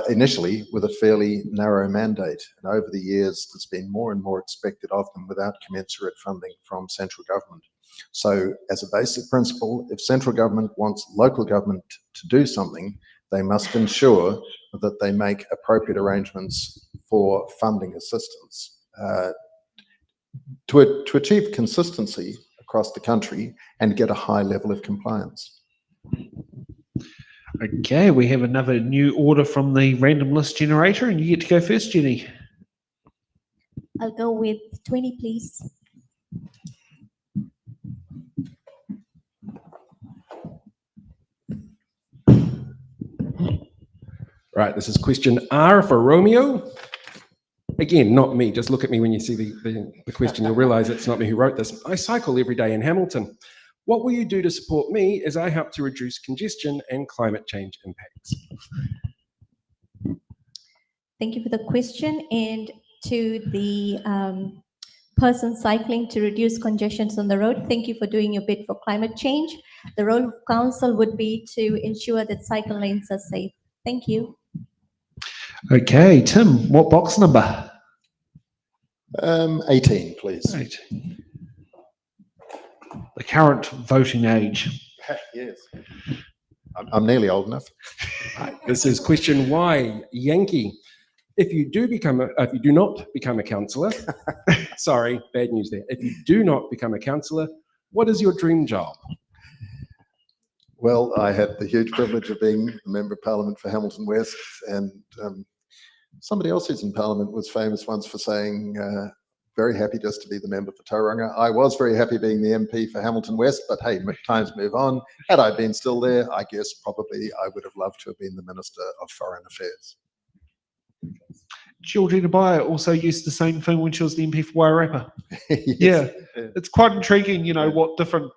initially with a fairly narrow mandate, and over the years there's been more and more expected of them without commensurate funding from central government. So as a basic principle, if central government wants local government to do something, they must ensure that they make appropriate arrangements for funding assistance. To achieve consistency across the country and get a high level of compliance. Okay, we have another new order from the random list generator, and you get to go first, Jenny. I'll go with 20, please. Right, this is question R for Romeo. Again, not me, just look at me when you see the question, you'll realize it's not me who wrote this. I cycle every day in Hamilton. What will you do to support me as I help to reduce congestion and climate change impacts? Thank you for the question. And to the person cycling to reduce congestions on the road, thank you for doing your bit for climate change. The role of council would be to ensure that cycle lanes are safe. Thank you. Okay, Tim, what box number? 18, please. Right. The current voting age. Yes. I'm nearly old enough. Right, this is question Y, Yankee. If you do not become a councillor, sorry, bad news there. If you do not become a councillor, what is your dream job? Well, I had the huge privilege of being a Member of Parliament for Hamilton West, and somebody else who's in Parliament was famous once for saying, very happy just to be the member for Tauranga. I was very happy being the MP for Hamilton West, but hey, times move on. Had I been still there, I guess probably I would have loved to have been the Minister of Foreign Affairs. Georgina Byer also used the same thing when she was the MP for Wairarapa. Yes. Yeah, it's quite intriguing, you know, what different,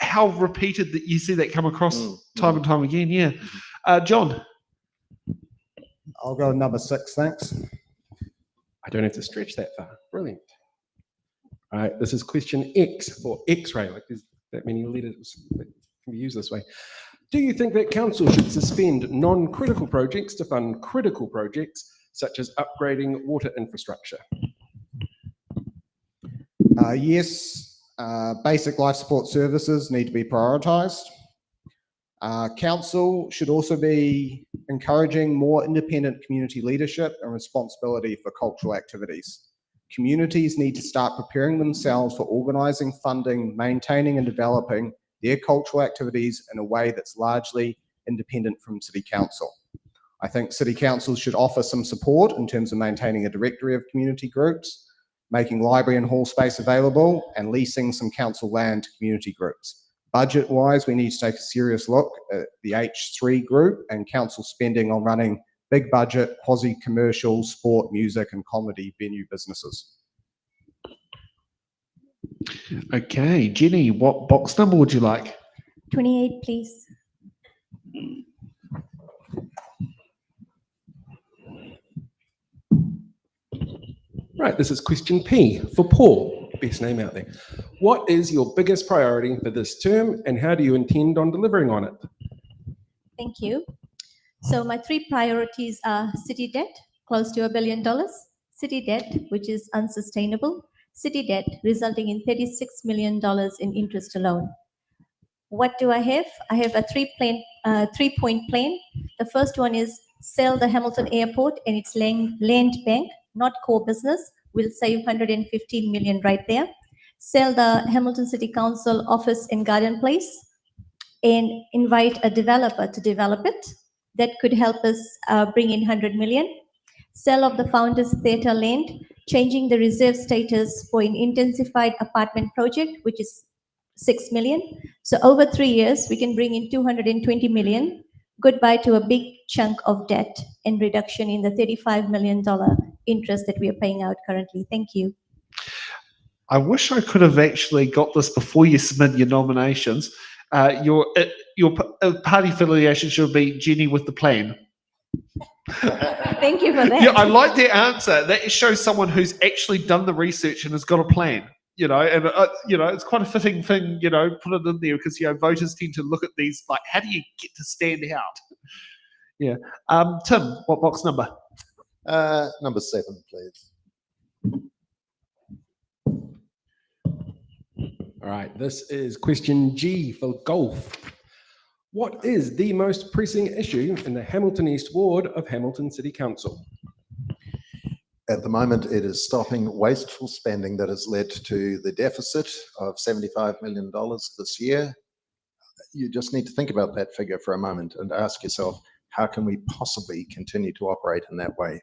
how repeated that you see that come across time and time again. Yeah. John. I'll go number 6, thanks. I don't have to stretch that far. Brilliant. All right, this is question X for X-ray. Like there's that many letters that can be used this way. Do you think that council should suspend non-critical projects to fund critical projects, such as upgrading water infrastructure? Yes, basic life support services need to be prioritised. Council should also be encouraging more independent community leadership and responsibility for cultural activities. Communities need to start preparing themselves for organising, funding, maintaining and developing their cultural activities in a way that's largely independent from City Council. I think City Councils should offer some support in terms of maintaining a directory of community groups, making library and hall space available, and leasing some council land to community groups. Budget-wise, we need to take a serious look at the H3 group and council spending on running big budget, quasi-commercial, sport, music and comedy venue businesses. Okay, Jenny, what box number would you like? 28, please. Right, this is question P for Paul, best name out there. What is your biggest priority for this term and how do you intend on delivering on it? Thank you. So my three priorities are city debt, close to $1 billion, city debt, which is unsustainable, city debt resulting in $36 million in interest alone. What do I have? I have a three-point plan. The first one is sell the Hamilton Airport and its land bank, not core business. We'll save 115 million right there. Sell the Hamilton City Council office in Garden Place and invite a developer to develop it. That could help us bring in 100 million. Sell of the Founders Theatre land, changing the reserve status for an intensified apartment project, which is 6 million. So over 3 years, we can bring in 220 million. Goodbye to a big chunk of debt and reduction in the $35 million interest that we are paying out currently. Thank you. I wish I could have actually got this before you submit your nominations. Your party affiliation should be Jenny with the plan. Thank you for that. Yeah, I like the answer. That shows someone who's actually done the research and has got a plan. You know, and it's quite a fitting thing. You know, put it in there because voters tend to look at these like, how do you get to stand out? Yeah. Tim, what box number? Number 7, please. All right, this is question G for golf. What is the most pressing issue in the Hamilton East Ward of Hamilton City Council? At the moment, it is stopping wasteful spending that has led to the deficit of $75 million this year. You just need to think about that figure for a moment and ask yourself, how can we possibly continue to operate in that way?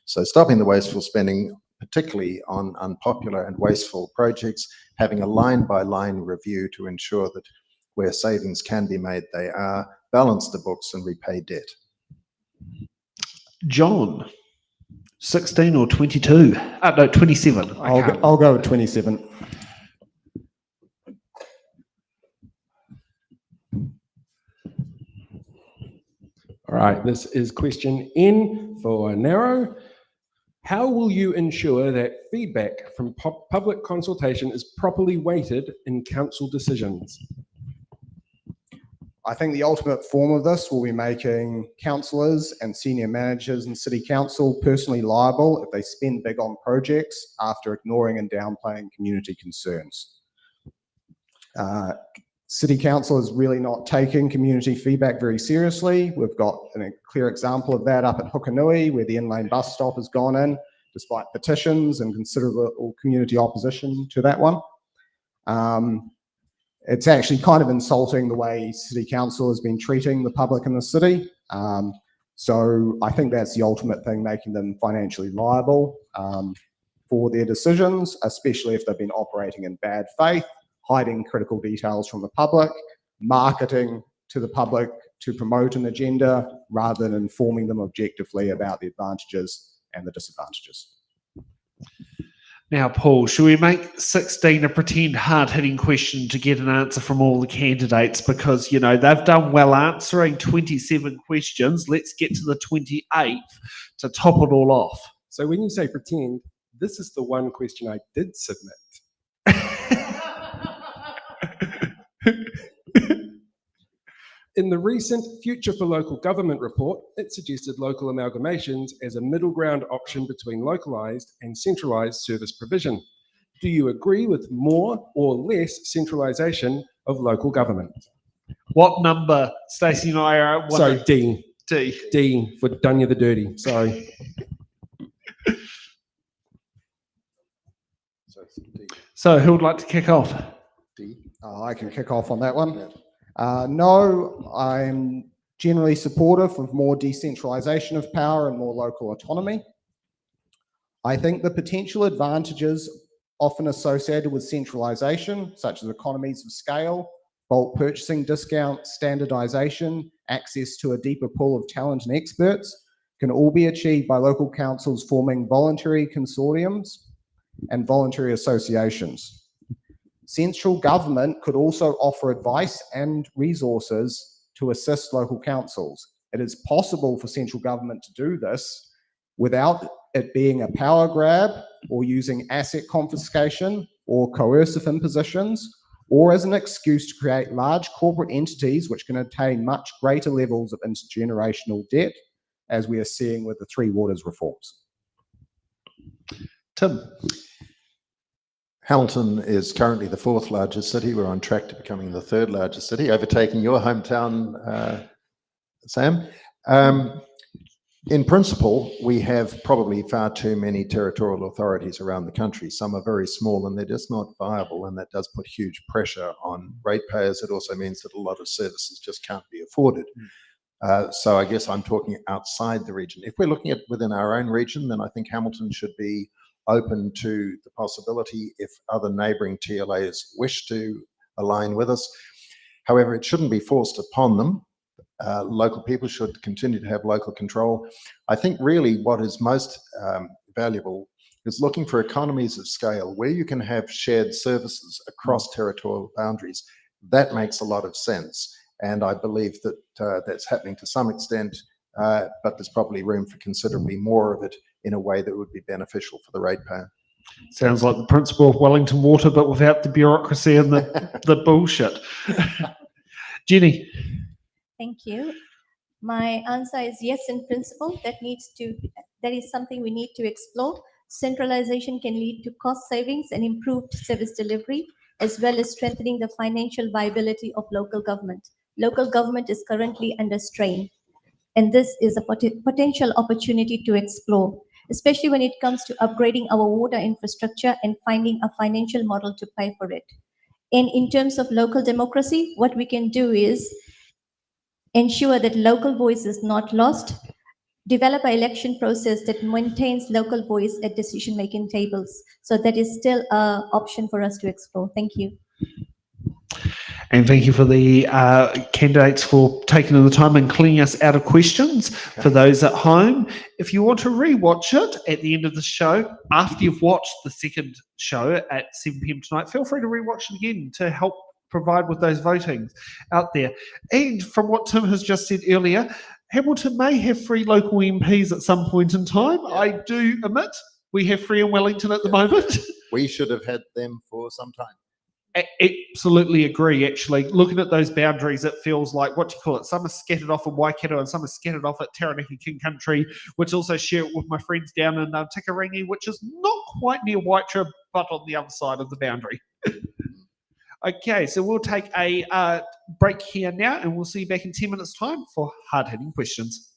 So stopping the wasteful spending, particularly on unpopular and wasteful projects, having a line-by-line review to ensure that where savings can be made, they are, balance the books and repay debt. John, 16 or 22? No, 27. I'll go with 27. All right, this is question N for narrow. How will you ensure that feedback from public consultation is properly weighted in council decisions? I think the ultimate form of this will be making councillors and senior managers and city council personally liable if they spend big on projects after ignoring and downplaying community concerns. City council is really not taking community feedback very seriously. We've got a clear example of that up at Hukanui, where the in-lane bus stop has gone in, despite petitions and considerable community opposition to that one. It's actually kind of insulting the way city council has been treating the public in the city. So I think that's the ultimate thing, making them financially liable for their decisions, especially if they've been operating in bad faith, hiding critical details from the public, marketing to the public to promote an agenda rather than informing them objectively about the advantages and the disadvantages. Now, Paul, should we make 16 a pretend hard-hitting question to get an answer from all the candidates? Because, they've done well answering 27 questions. Let's get to the 28th to top it all off. So when you say pretend, this is the one question I did submit. In the recent Future for Local Government report, it suggested local amalgamations as a middle ground option between localised and centralised service provision. Do you agree with more or less centralisation of local government? What number? Stacey and I are at one. Sorry, D. D. D for done you the dirty. Sorry. So who would like to kick off? D. I can kick off on that one. No, I'm generally supportive of more decentralisation of power and more local autonomy. I think the potential advantages often associated with centralisation, such as economies of scale, bulk purchasing discounts, standardisation, access to a deeper pool of talent and experts, can all be achieved by local councils forming voluntary consortiums and voluntary associations. Central government could also offer advice and resources to assist local councils. It is possible for central government to do this without it being a power grab or using asset confiscation or coercive impositions or as an excuse to create large corporate entities which can attain much greater levels of intergenerational debt, as we are seeing with the Three Waters reforms. Tim. Hamilton is currently the 4th largest city. We're on track to becoming the 3rd largest city, overtaking your hometown, Sam. In principle, we have probably far too many territorial authorities around the country. Some are very small and they're just not viable, and that does put huge pressure on ratepayers. It also means that a lot of services just can't be afforded. So I guess I'm talking outside the region. If we're looking at within our own region, then I think Hamilton should be open to the possibility if other neighbouring TLAs wish to align with us. However, it shouldn't be forced upon them. Local people should continue to have local control. I think really what is most valuable is looking for economies of scale where you can have shared services across territorial boundaries. That makes a lot of sense. And I believe that that's happening to some extent, but there's probably room for considerably more of it in a way that would be beneficial for the ratepayer. Sounds like the principle of Wellington Water, but without the bureaucracy and the bullshit. Jenny. Thank you. My answer is yes, in principle. That is something we need to explore. Centralization can lead to cost savings and improved service delivery, as well as strengthening the financial viability of local government. Local government is currently under strain, and this is a potential opportunity to explore, especially when it comes to upgrading our water infrastructure and finding a financial model to pay for it. And in terms of local democracy, what we can do is ensure that local voice is not lost, develop an election process that maintains local voice at decision-making tables. So that is still an option for us to explore. Thank you. And thank you for the candidates for taking the time and cleaning us out of questions. Okay. For those at home, if you want to re-watch it at the end of the show, after you've watched the second show at 7 p.m. tonight, feel free to re-watch it again to help provide with those votings out there. And from what Tim has just said earlier, Hamilton may have 3 local MPs at some point in time. Yeah. I do admit we have 3 in Wellington at the moment. We should have had them for some time. Absolutely agree, actually. Looking at those boundaries, it feels like, what do you call it? Some are scattered off in Waikato and some are scattered off at Taranaki King Country, which also share it with my friends down in Tikarangi, which is not quite near Waitara, but on the other side of the boundary. Okay, so we'll take a break here now, and we'll see you back in 10 minutes' time for hard-hitting questions.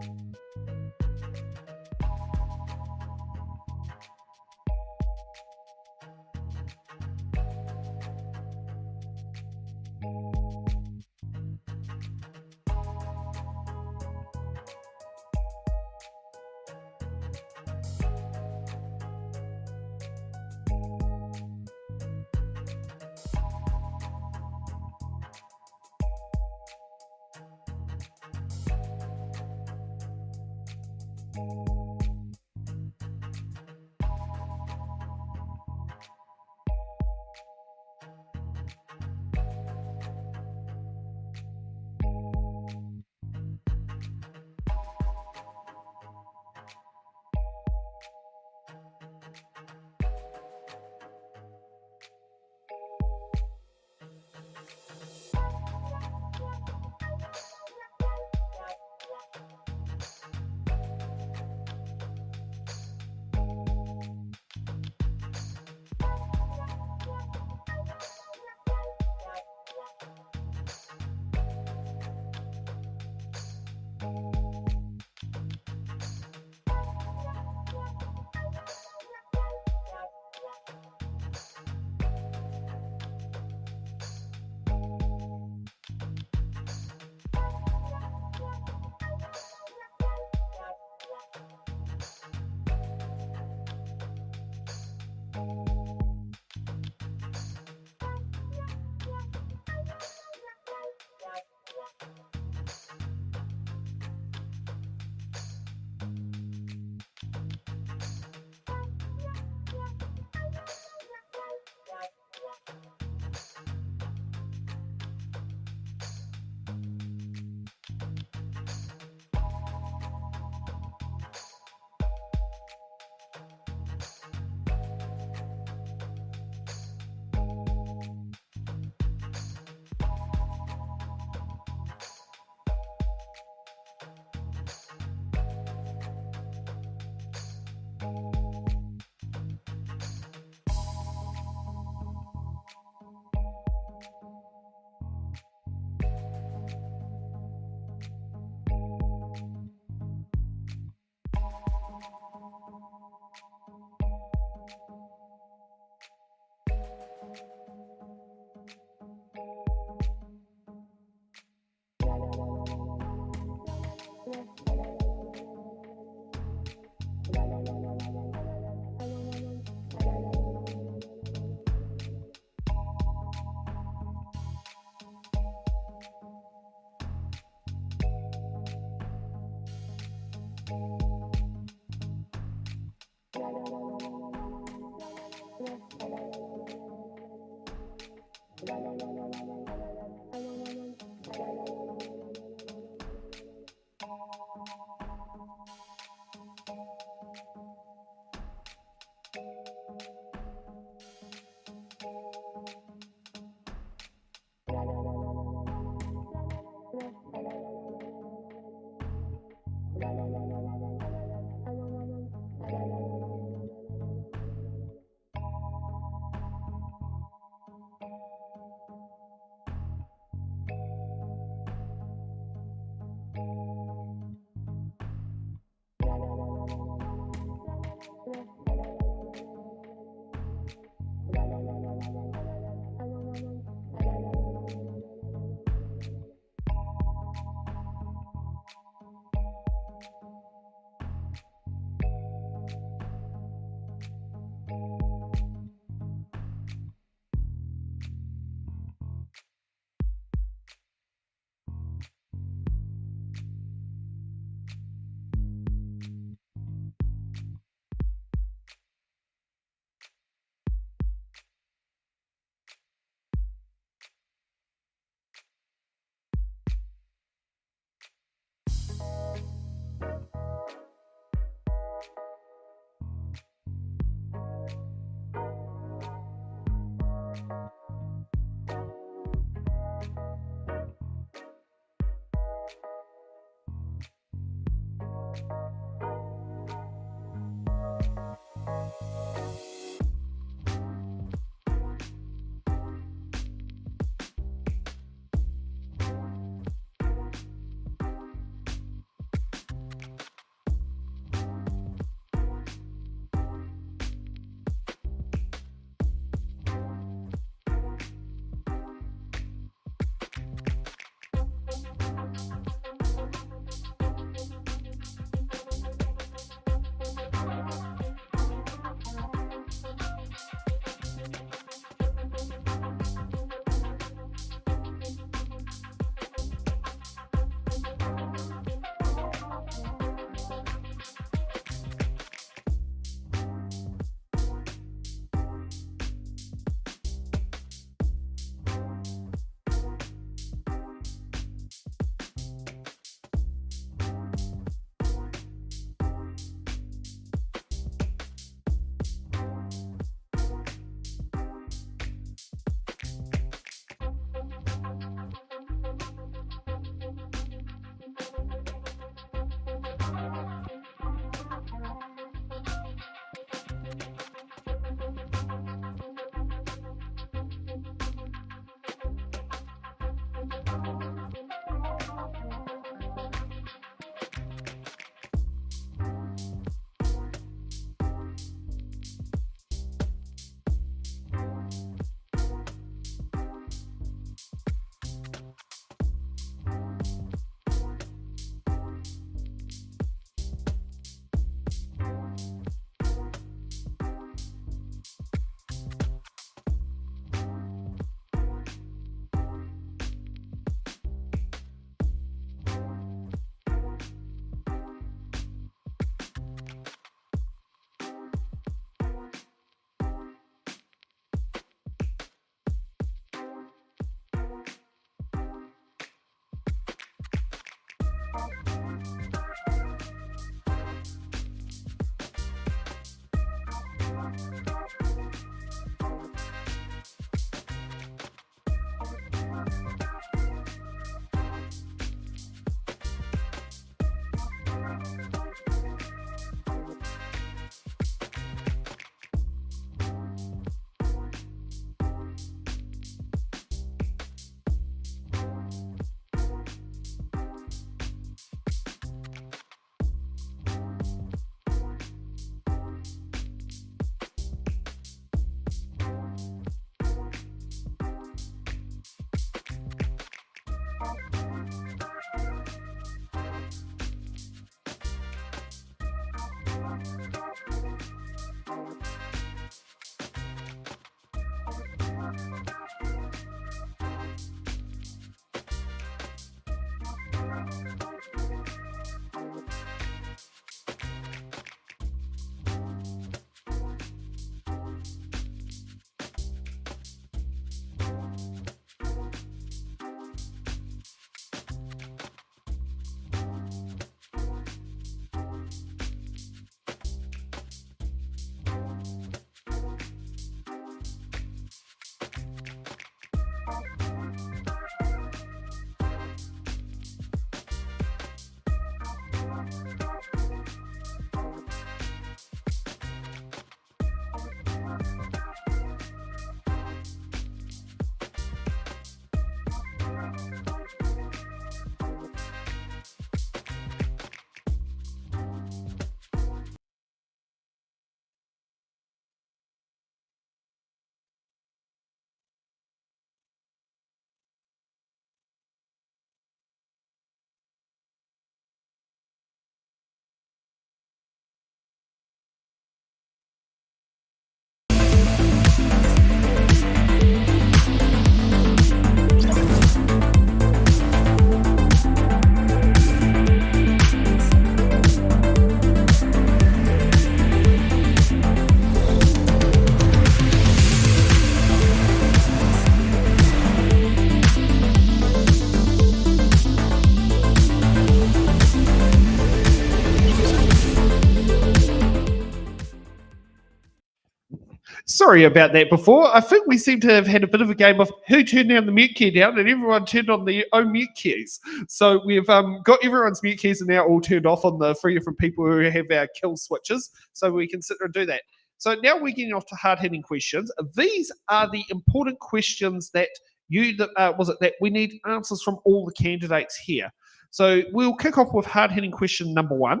Sorry about that before. I think we seem to have had a bit of a game of who turned down the mute key down, and everyone turned on their own mute keys. So we've got everyone's mute keys and now all turned off on the 3 different people who have our kill switches, so we can sit there and do that. So now we're getting off to hard-hitting questions. These are the important questions that that we need answers from all the candidates here. So we'll kick off with hard-hitting question number 1.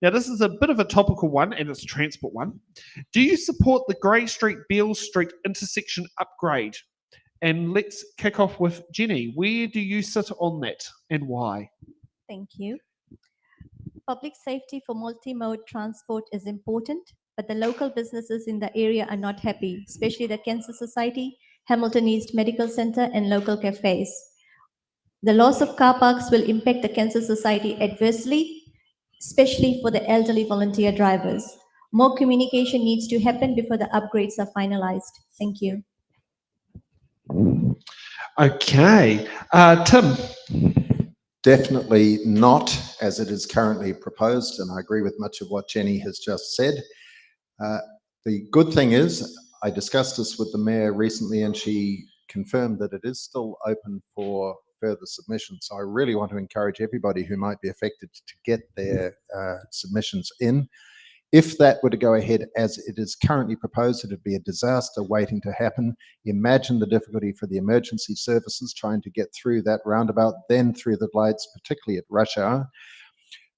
Now, this is a bit of a topical one, and it's a transport one. Do you support the Grey Street-Beale Street intersection upgrade? And let's kick off with Jenny. Where do you sit on that, and why? Thank you. Public safety for multi-mode transport is important, but the local businesses in the area are not happy, especially the Cancer Society, Hamilton East Medical Center, and local cafes. The loss of car parks will impact the Cancer Society adversely, especially for the elderly volunteer drivers. More communication needs to happen before the upgrades are finalized. Thank you. Okay. Tim? Definitely not as it is currently proposed, and I agree with much of what Jenny has just said. The good thing is, I discussed this with the Mayor recently, and she confirmed that it is still open for further submissions. So I really want to encourage everybody who might be affected to get their submissions in. If that were to go ahead as it is currently proposed, it would be a disaster waiting to happen. Imagine the difficulty for the emergency services trying to get through that roundabout, then through the lights, particularly at rush hour.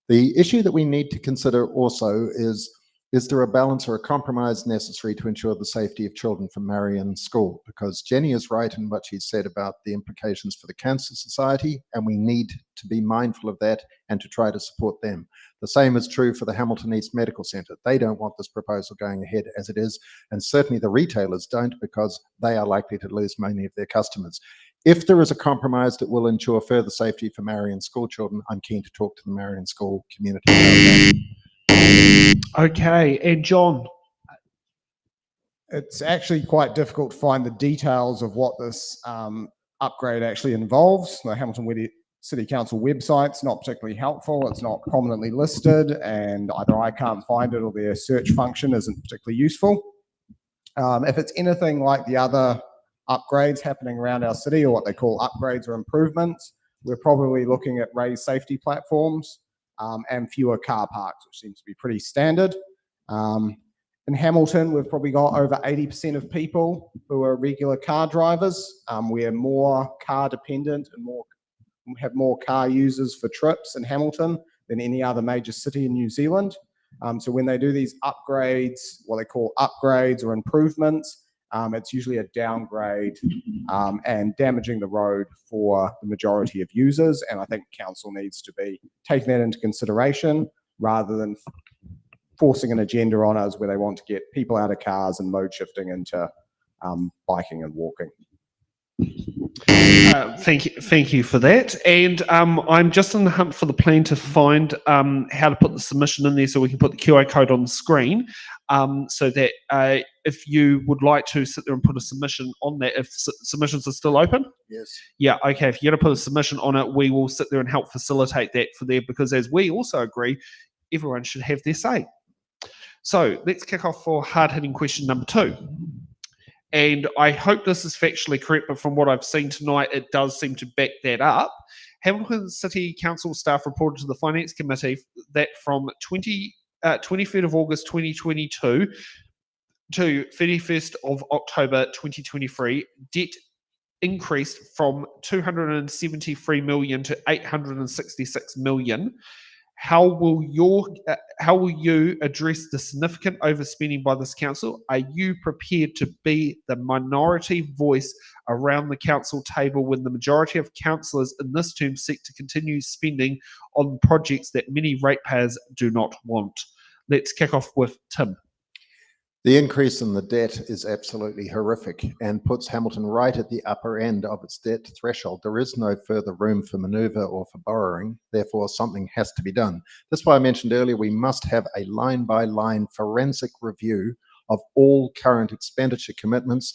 The issue that we need to consider also is there a balance or a compromise necessary to ensure the safety of children from Marion School? Because Jenny is right in what she said about the implications for the Cancer Society, and we need to be mindful of that and to try to support them. The same is true for the Hamilton East Medical Center. They don't want this proposal going ahead as it is, and certainly the retailers don't, because they are likely to lose many of their customers. If there is a compromise that will ensure further safety for Marion School children, I'm keen to talk to the Marion School community about that. Okay, and John? It's actually quite difficult to find the details of what this upgrade actually involves. The Hamilton City Council website's not particularly helpful. It's not prominently listed, and either I can't find it or their search function isn't particularly useful. If it's anything like the other upgrades happening around our city, or what they call upgrades or improvements, we're probably looking at raised safety platforms and fewer car parks, which seems to be pretty standard. In Hamilton, we've probably got over 80% of people who are regular car drivers. We're more car dependent and have more car users for trips in Hamilton than any other major city in New Zealand. So when they do these upgrades, what they call upgrades or improvements, it's usually a downgrade and damaging the road for the majority of users. And I think council needs to be taking that into consideration rather than forcing an agenda on us where they want to get people out of cars and mode shifting into biking and walking. Thank you for that. And I'm just on the hunt for the plan to find how to put the submission in there so we can put the QR code on the screen, so that if you would like to sit there and put a submission on that, if submissions are still open. Yes. Yeah, okay. If you're going to put a submission on it, we will sit there and help facilitate that for there, because as we also agree, everyone should have their say. So let's kick off for hard-hitting question number 2. And I hope this is factually correct, but from what I've seen tonight, it does seem to back that up. Hamilton City Council staff reported to the Finance Committee that from 23rd of August 2022 to 31st of October 2023, debt increased from 273 million to 866 million. How will you address the significant overspending by this council? Are you prepared to be the minority voice around the council table when the majority of councillors in this term seek to continue spending on projects that many ratepayers do not want? Let's kick off with Tim. The increase in the debt is absolutely horrific and puts Hamilton right at the upper end of its debt threshold. There is no further room for manoeuvre or for borrowing. Therefore, something has to be done. That's why I mentioned earlier, we must have a line-by-line forensic review of all current expenditure commitments.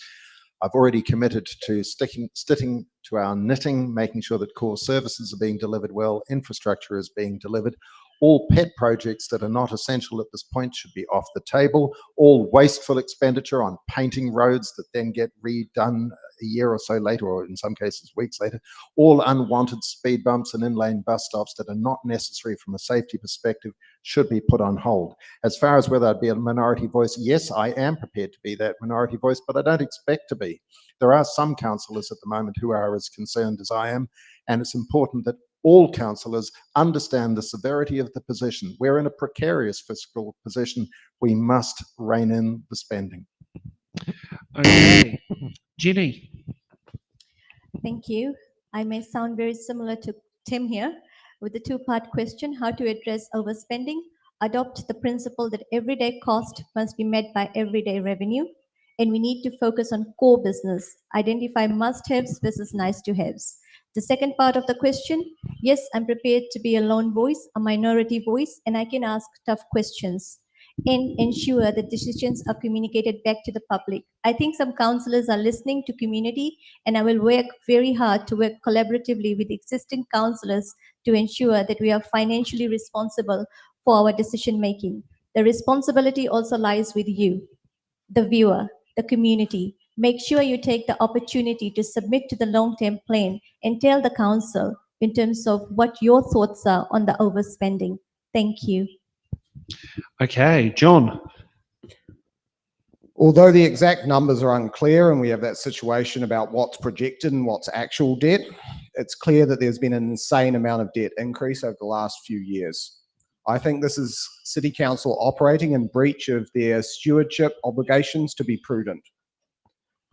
I've already committed to sticking to our knitting, making sure that core services are being delivered well, infrastructure is being delivered. All pet projects that are not essential at this point should be off the table. All wasteful expenditure on painting roads that then get redone a year or so later, or in some cases weeks later. All unwanted speed bumps and in-lane bus stops that are not necessary from a safety perspective should be put on hold. As far as whether I'd be a minority voice, yes, I am prepared to be that minority voice, but I don't expect to be. There are some councillors at the moment who are as concerned as I am, and it's important that all councillors understand the severity of the position. We're in a precarious fiscal position. We must rein in the spending. Okay. Jenny. Thank you. I may sound very similar to Tim here with the two-part question, how to address overspending. Adopt the principle that everyday cost must be met by everyday revenue, and we need to focus on core business. Identify must-haves versus nice-to-haves. The second part of the question, yes, I'm prepared to be a lone voice, a minority voice, and I can ask tough questions and ensure that decisions are communicated back to the public. I think some councillors are listening to community, and I will work very hard to work collaboratively with existing councillors to ensure that we are financially responsible for our decision making. The responsibility also lies with you, the viewer, the community. Make sure you take the opportunity to submit to the long-term plan and tell the council in terms of what your thoughts are on the overspending. Thank you. Okay, John. Although the exact numbers are unclear and we have that situation about what's projected and what's actual debt, it's clear that there's been an insane amount of debt increase over the last few years. I think this is City Council operating in breach of their stewardship obligations to be prudent.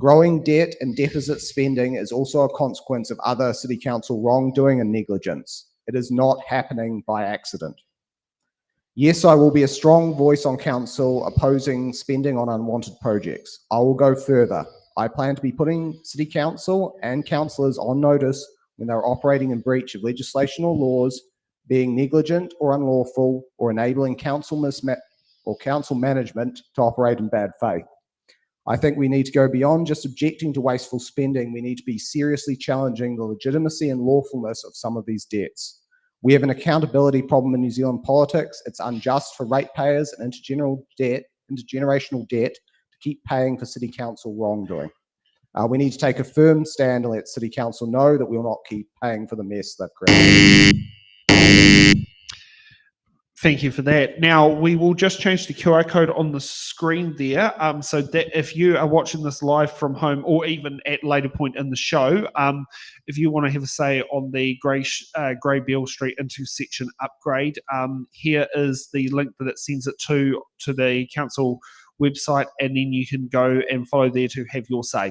Growing debt and deficit spending is also a consequence of other City Council wrongdoing and negligence. It is not happening by accident. Yes, I will be a strong voice on council opposing spending on unwanted projects. I will go further. I plan to be putting City Council and councillors on notice when they're operating in breach of legislation or laws, being negligent or unlawful, or enabling council management to operate in bad faith. I think we need to go beyond just objecting to wasteful spending. We need to be seriously challenging the legitimacy and lawfulness of some of these debts. We have an accountability problem in New Zealand politics. It's unjust for ratepayers and intergenerational debt to keep paying for City Council wrongdoing. We need to take a firm stand and let City Council know that we will not keep paying for the mess they've created. Thank you for that. Now, we will just change the QR code on the screen there, so that if you are watching this live from home or even at a later point in the show, if you want to have a say on the Grey Beale Street intersection upgrade, here is the link that it sends it to the council website, and then you can go and follow there to have your say.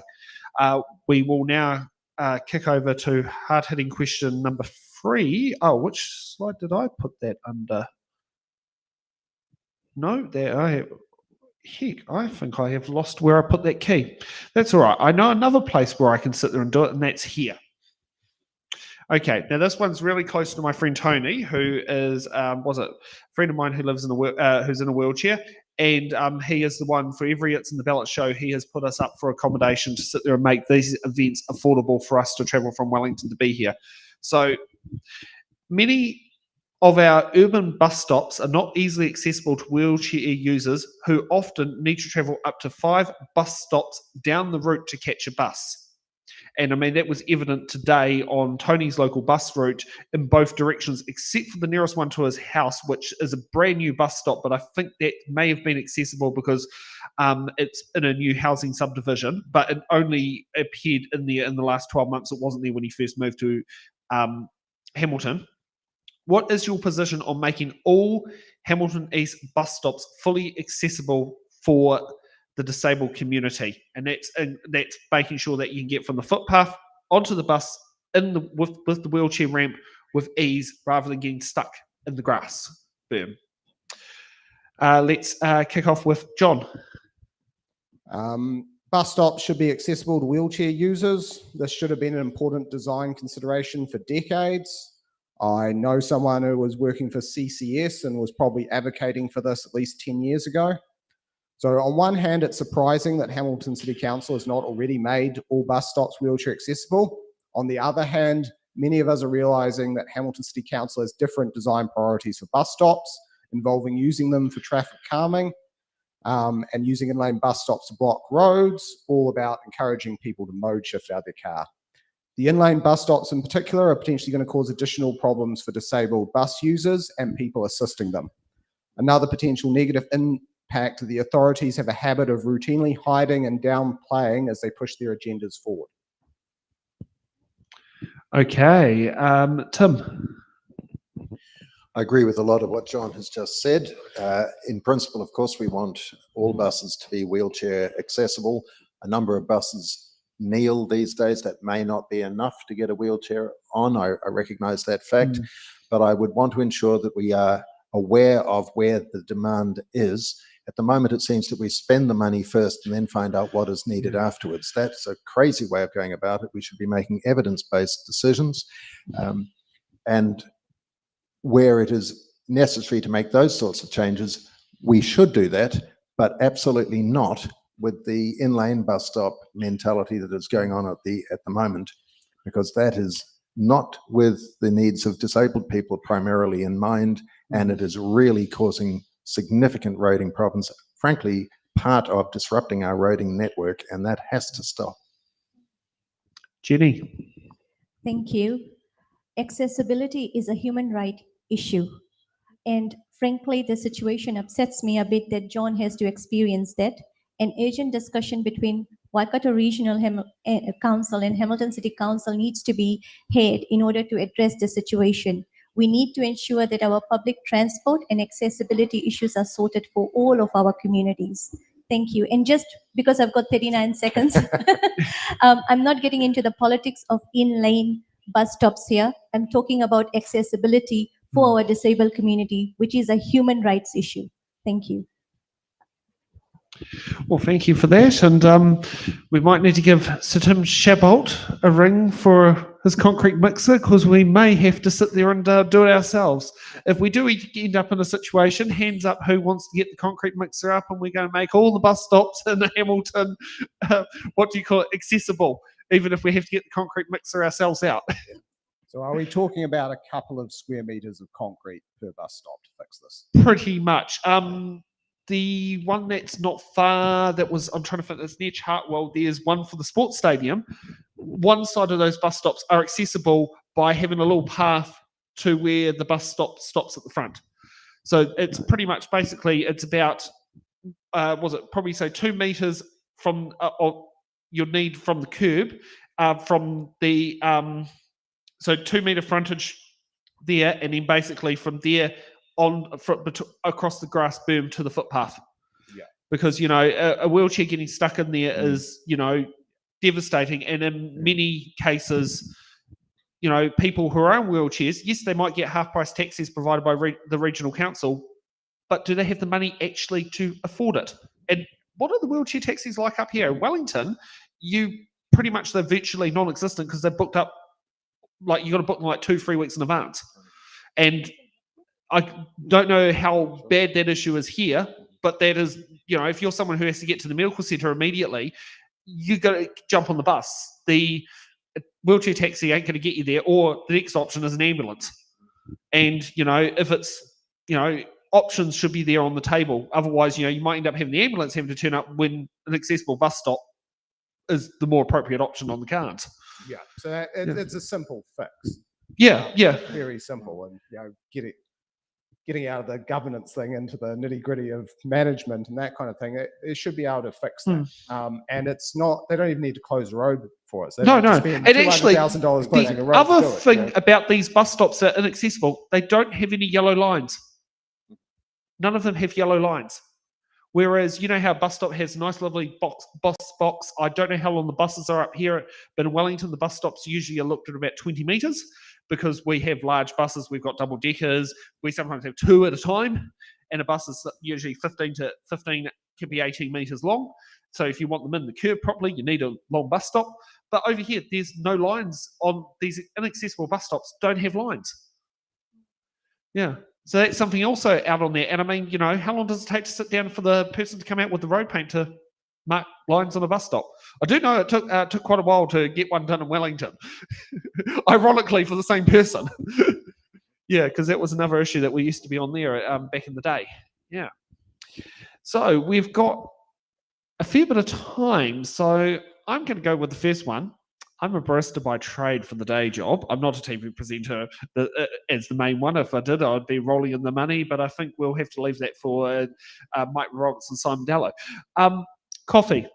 We will now kick over to hard-hitting question number 3. Oh, which slide did I put that under? No, there I have. Heck, I think I have lost where I put that key. That's all right. I know another place where I can sit there and do it, and that's here. Okay, now this one's really close to my friend Tony, who is a friend of mine who lives in who's in a wheelchair, and he is the one for every It's in the Ballot show. He has put us up for accommodation to sit there and make these events affordable for us to travel from Wellington to be here. So many of our urban bus stops are not easily accessible to wheelchair users who often need to travel up to 5 bus stops down the route to catch a bus. And I mean, that was evident today on Tony's local bus route in both directions, except for the nearest one to his house, which is a brand new bus stop, but I think that may have been accessible because it's in a new housing subdivision, but it only appeared in there in the last 12 months. It wasn't there when he first moved to Hamilton. What is your position on making all Hamilton East bus stops fully accessible for the disabled community? And that's making sure that you can get from the footpath onto the bus with the wheelchair ramp with ease, rather than getting stuck in the grass berm. Let's kick off with John. Bus stops should be accessible to wheelchair users. This should have been an important design consideration for decades. I know someone who was working for CCS and was probably advocating for this at least 10 years ago. So on one hand, it's surprising that Hamilton City Council has not already made all bus stops wheelchair accessible. On the other hand, Many of us are realizing that Hamilton City Council has different design priorities for bus stops, involving using them for traffic calming, and using in-lane bus stops to block roads, all about encouraging people to mode shift out of their car. The in-lane bus stops in particular are potentially going to cause additional problems for disabled bus users and people assisting them. Another potential negative impact, the authorities have a habit of routinely hiding and downplaying as they push their agendas forward. Okay, Tim. I agree with a lot of what John has just said. In principle, of course, we want all buses to be wheelchair accessible. A number of buses kneel these days. That may not be enough to get a wheelchair on. I recognize that fact, but I would want to ensure that we are aware of where the demand is. At the moment, it seems that we spend the money first and then find out what is needed afterwards. That's a crazy way of going about it. We should be making evidence-based decisions. And where it is necessary to make those sorts of changes, we should do that, but absolutely not with the in-lane bus stop mentality that is going on at the moment, because that is not with the needs of disabled people primarily in mind, and it is really causing significant roading problems, frankly, part of disrupting our roading network, and that has to stop. Jenny. Thank you. Accessibility is a human right issue. And frankly, the situation upsets me a bit that John has to experience that. An urgent discussion between Waikato Regional Council and Hamilton City Council needs to be had in order to address the situation. We need to ensure that our public transport and accessibility issues are sorted for all of our communities. Thank you. And just because I've got 39 seconds, I'm not getting into the politics of in-lane bus stops here. I'm talking about accessibility for our disabled community, which is a human rights issue. Thank you. Well, thank you for that. And we might need to give Sir Tim Shabolt a ring for his concrete mixer, because we may have to sit there and do it ourselves. If we do end up in a situation, hands up who wants to get the concrete mixer up, and we're going to make all the bus stops in Hamilton, accessible, even if we have to get the concrete mixer ourselves out. So are we talking about a couple of square meters of concrete per bus stop to fix this? Pretty much. The one that's not far, I'm trying to think, it's near Chartwell, there's one for the sports stadium. One side of those bus stops are accessible by having a little path to where the bus stops at the front. So it's pretty much, basically, it's about, probably say 2 meters from, you'll need from the curb, from the, so 2 meter frontage there, and then basically from there, across the grass berm to the footpath. Yeah. Because, a wheelchair getting stuck in there is, devastating. And in many cases, people who are in wheelchairs, yes, they might get half-price taxis provided by the regional council, but do they have the money actually to afford it? And what are the wheelchair taxis like up here? In Wellington, they're virtually non-existent, because they're booked up, like, you got to book them like 2-3 weeks in advance. And I don't know how bad that issue is here, but that is, if you're someone who has to get to the medical centre immediately, you got to jump on the bus. The wheelchair taxi ain't going to get you there, or the next option is an ambulance. And, if it's, options should be there on the table. Otherwise, you might end up having the ambulance having to turn up when an accessible bus stop is the more appropriate option on the cards. Yeah, so it's a simple fix. Yeah. Very simple, and getting out of the governance thing into the nitty-gritty of management and that kind of thing, it should be able to fix that. And it's not, they don't even need to close the road for us. They don't have to spend $200,000 closing a road. The other thing about these bus stops that are inaccessible, they don't have any yellow lines. None of them have yellow lines. Whereas, how a bus stop has a nice, lovely box. I don't know how long the buses are up here, but in Wellington, the bus stops usually are looked at about 20 metres, because we have large buses. We've got double deckers. We sometimes have 2 at a time, and a bus is usually 15 can be 18 metres long. So if you want them in the curb properly, you need a long bus stop. But over here, there's no lines on these inaccessible bus stops. Don't have lines. Yeah. So that's something also out on there. And I mean, how long does it take to sit down for the person to come out with the road paint to mark lines on a bus stop. I do know it took quite a while to get one done in Wellington, ironically for the same person. Yeah, because that was another issue that we used to be on there back in the day. Yeah. So we've got a fair bit of time. So I'm going to go with the first one. I'm a barista by trade for the day job. I'm not a TV presenter as the main one. If I did, I'd be rolling in the money, but I think we'll have to leave that for Mike Roberts and Simon Dallow. Coffee.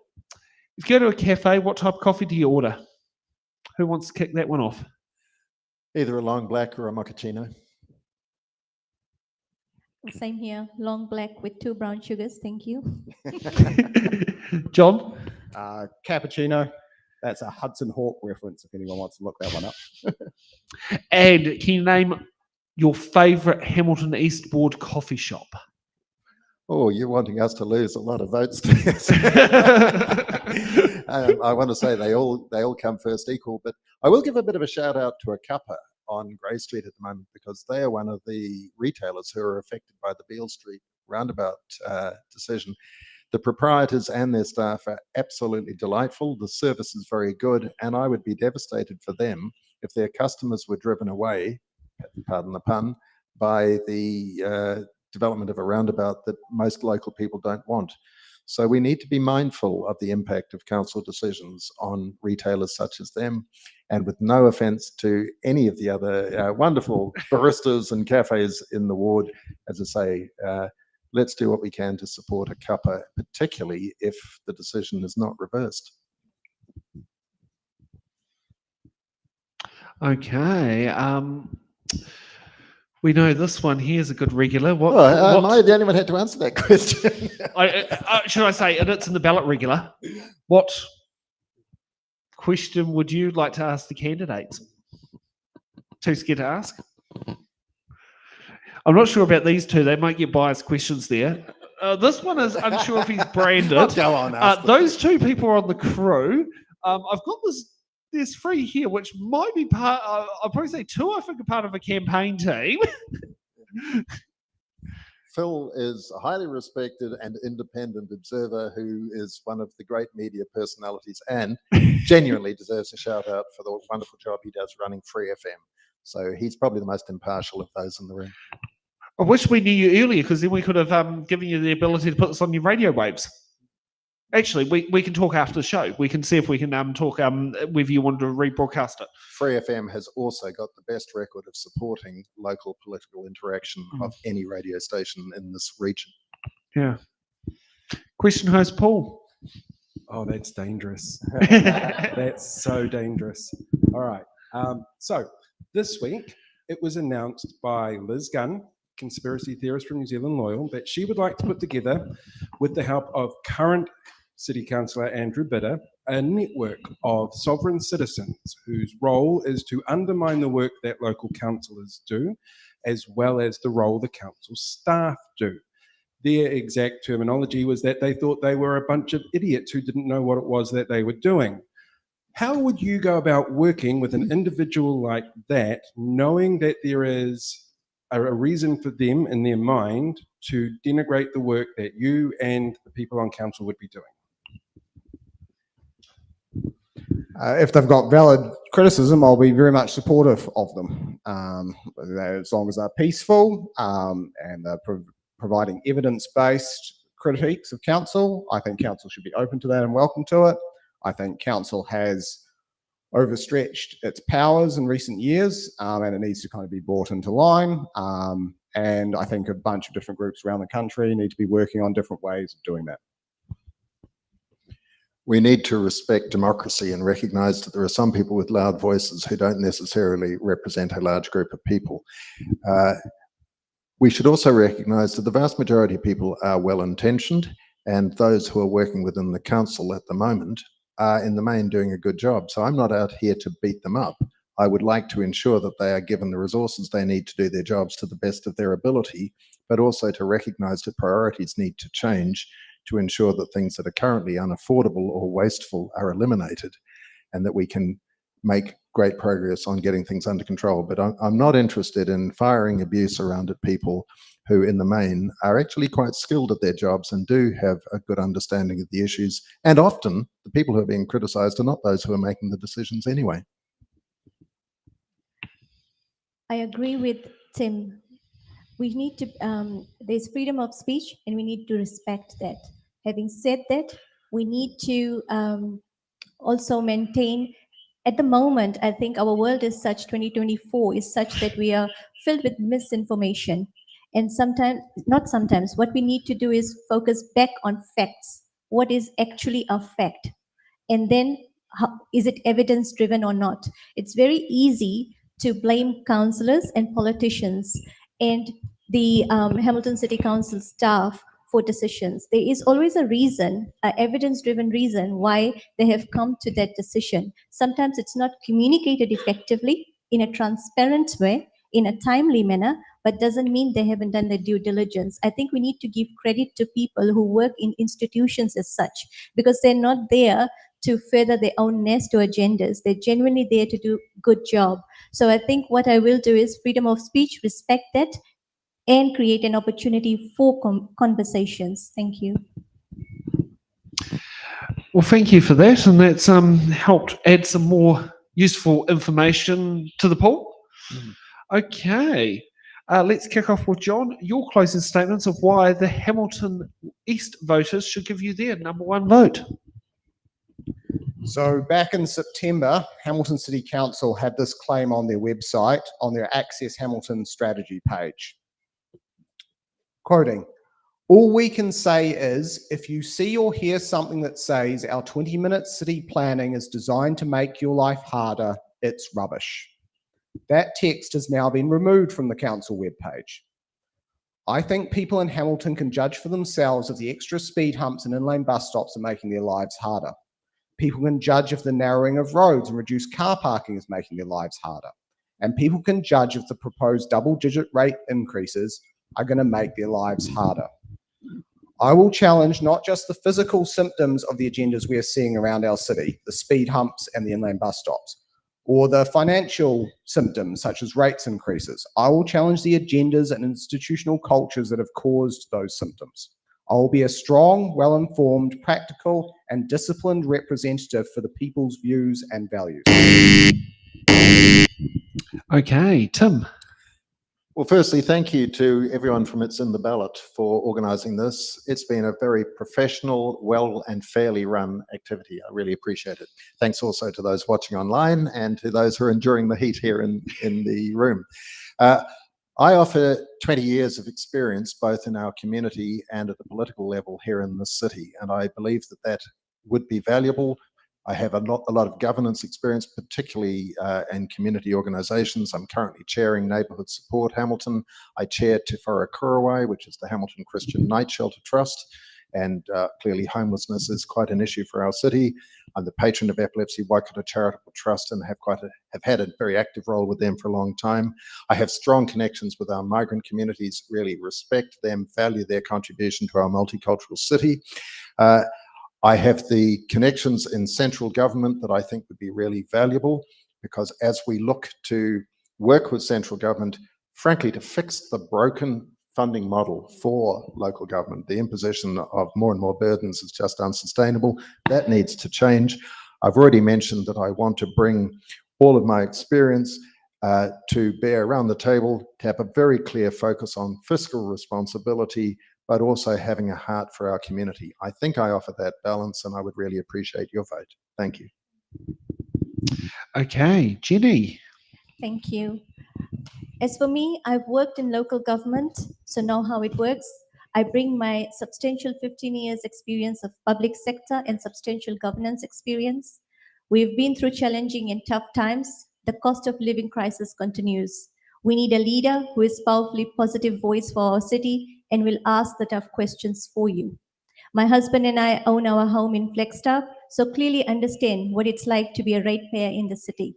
If you go to a cafe, what type of coffee do you order? Who wants to kick that one off? Either a long black or a mochaccino. Same here, long black with 2 brown sugars, thank you. John? Cappuccino. That's a Hudson Hawk reference if anyone wants to look that one up. And can you name your favourite Hamilton East Ward coffee shop? Oh, you're wanting us to lose a lot of votes. I want to say they all come first equal, but I will give a bit of a shout out to a cuppa on Grey Street at the moment, because they are one of the retailers who are affected by the Beale Street roundabout decision. The proprietors and their staff are absolutely delightful. The service is very good, and I would be devastated for them if their customers were driven away, pardon the pun, by the development of a roundabout that most local people don't want. So we need to be mindful of the impact of council decisions on retailers such as them. And with no offence to any of the other wonderful baristas and cafes in the ward, as I say, let's do what we can to support a cuppa, particularly if the decision is not reversed. Okay. We know this one here is a good regular. Am I the only one who had to answer that question? Should I say, and it's in the ballot regular. What question would you like to ask the candidates? Too scared to ask? I'm not sure about these two. They might get biased questions there. This one is unsure if he's branded. Go on, those two people are on the crew. I've got this. There's 3 here, which might be part. I'll probably say 2. I think are part of a campaign team. Phil is a highly respected and independent observer who is one of the great media personalities and genuinely deserves a shout out for the wonderful job he does running Free FM. So he's probably the most impartial of those in the room. I wish we knew you earlier, because then we could have given you the ability to put this on your radio waves. Actually, we can talk after the show. We can see if we can talk whether you want to rebroadcast it. Free FM has also got the best record of supporting local political interaction of any radio station in this region. Yeah. Question host Paul. Oh, that's dangerous. That's so dangerous. All right. So this week it was announced by Liz Gunn, conspiracy theorist from New Zealand Loyal, that she would like to put together, with the help of current City Councillor Andrew Bidder, a network of sovereign citizens whose role is to undermine the work that local councillors do, as well as the role the council staff do. Their exact terminology was that they thought they were a bunch of idiots who didn't know what it was that they were doing. How would you go about working with an individual like that, knowing that there is a reason for them in their mind to denigrate the work that you and the people on council would be doing? If they've got valid criticism, I'll be very much supportive of them. As long as they're peaceful and they're providing evidence-based critiques of council, I think council should be open to that and welcome to it. I think council has overstretched its powers in recent years, and it needs to kind of be brought into line. And I think a bunch of different groups around the country need to be working on different ways of doing that. We need to respect democracy and recognise that there are some people with loud voices who don't necessarily represent a large group of people. We should also recognise that the vast majority of people are well-intentioned, and those who are working within the council at the moment are in the main doing a good job. So I'm not out here to beat them up. I would like to ensure that they are given the resources they need to do their jobs to the best of their ability, but also to recognise that priorities need to change to ensure that things that are currently unaffordable or wasteful are eliminated, and that we can make great progress on getting things under control. But I'm not interested in firing abuse around at people who in the main are actually quite skilled at their jobs and do have a good understanding of the issues. And often the people who are being criticised are not those who are making the decisions anyway. I agree with Tim. We need to, there's freedom of speech and we need to respect that. Having said that, we need to also maintain, at the moment, I think our world is such, 2024 is such that we are filled with misinformation. And sometimes, not sometimes, what we need to do is focus back on facts. What is actually a fact? And then, is it evidence driven or not? It's very easy to blame councillors and politicians and the Hamilton City Council staff for decisions. There is always a reason, an evidence-driven reason why they have come to that decision. Sometimes it's not communicated effectively in a transparent way, in a timely manner, but doesn't mean they haven't done their due diligence. I think we need to give credit to people who work in institutions as such, because they're not there to further their own nest or agendas. They're genuinely there to do a good job. So I think what I will do is freedom of speech, respect that, and create an opportunity for conversations. Thank you. Well, thank you for that, and that's helped add some more useful information to the poll. Okay, let's kick off with John. Your closing statements of why the Hamilton East voters should give you their #1 vote. So back in September, Hamilton City Council had this claim on their website, on their Access Hamilton strategy page. Quoting, "All we can say is, if you see or hear something that says our 20-minute city planning is designed to make your life harder, it's rubbish." That text has now been removed from the council webpage. I think people in Hamilton can judge for themselves if the extra speed humps and in-lane bus stops are making their lives harder. People can judge if the narrowing of roads and reduced car parking is making their lives harder. And people can judge if the proposed double-digit rate increases are going to make their lives harder. I will challenge not just the physical symptoms of the agendas we are seeing around our city, the speed humps and the inland bus stops, or the financial symptoms such as rates increases. I will challenge the agendas and institutional cultures that have caused those symptoms. I will be a strong, well-informed, practical, and disciplined representative for the people's views and values. Okay, Tim. Well, firstly, thank you to everyone from It's in the Ballot for organising this. It's been a very professional, well and fairly run activity. I really appreciate it. Thanks also to those watching online and to those who are enduring the heat here in the room. I offer 20 years of experience both in our community and at the political level here in the city, and I believe that that would be valuable. I have a lot of governance experience, particularly in community organisations. I'm currently chairing Neighbourhood Support Hamilton. I chair Te Whara Kurawai, which is the Hamilton Christian Night Shelter Trust, and clearly homelessness is quite an issue for our city. I'm the patron of Epilepsy Waikato Charitable Trust and have had a very active role with them for a long time. I have strong connections with our migrant communities, really respect them, value their contribution to our multicultural city. I have the connections in central government that I think would be really valuable, because as we look to work with central government, frankly, to fix the broken funding model for local government, the imposition of more and more burdens is just unsustainable. That needs to change. I've already mentioned that I want to bring all of my experience to bear around the table, to have a very clear focus on fiscal responsibility, but also having a heart for our community. I think I offer that balance, and I would really appreciate your vote. Thank you. Okay, Jenny. Thank you. As for me, I've worked in local government, so know how it works. I bring my substantial 15 years experience of public sector and substantial governance experience. We've been through challenging and tough times. The cost of living crisis continues. We need a leader who is powerfully positive voice for our city and will ask the tough questions for you. My husband and I own our home in Flagstaff, so clearly understand what it's like to be a ratepayer in the city.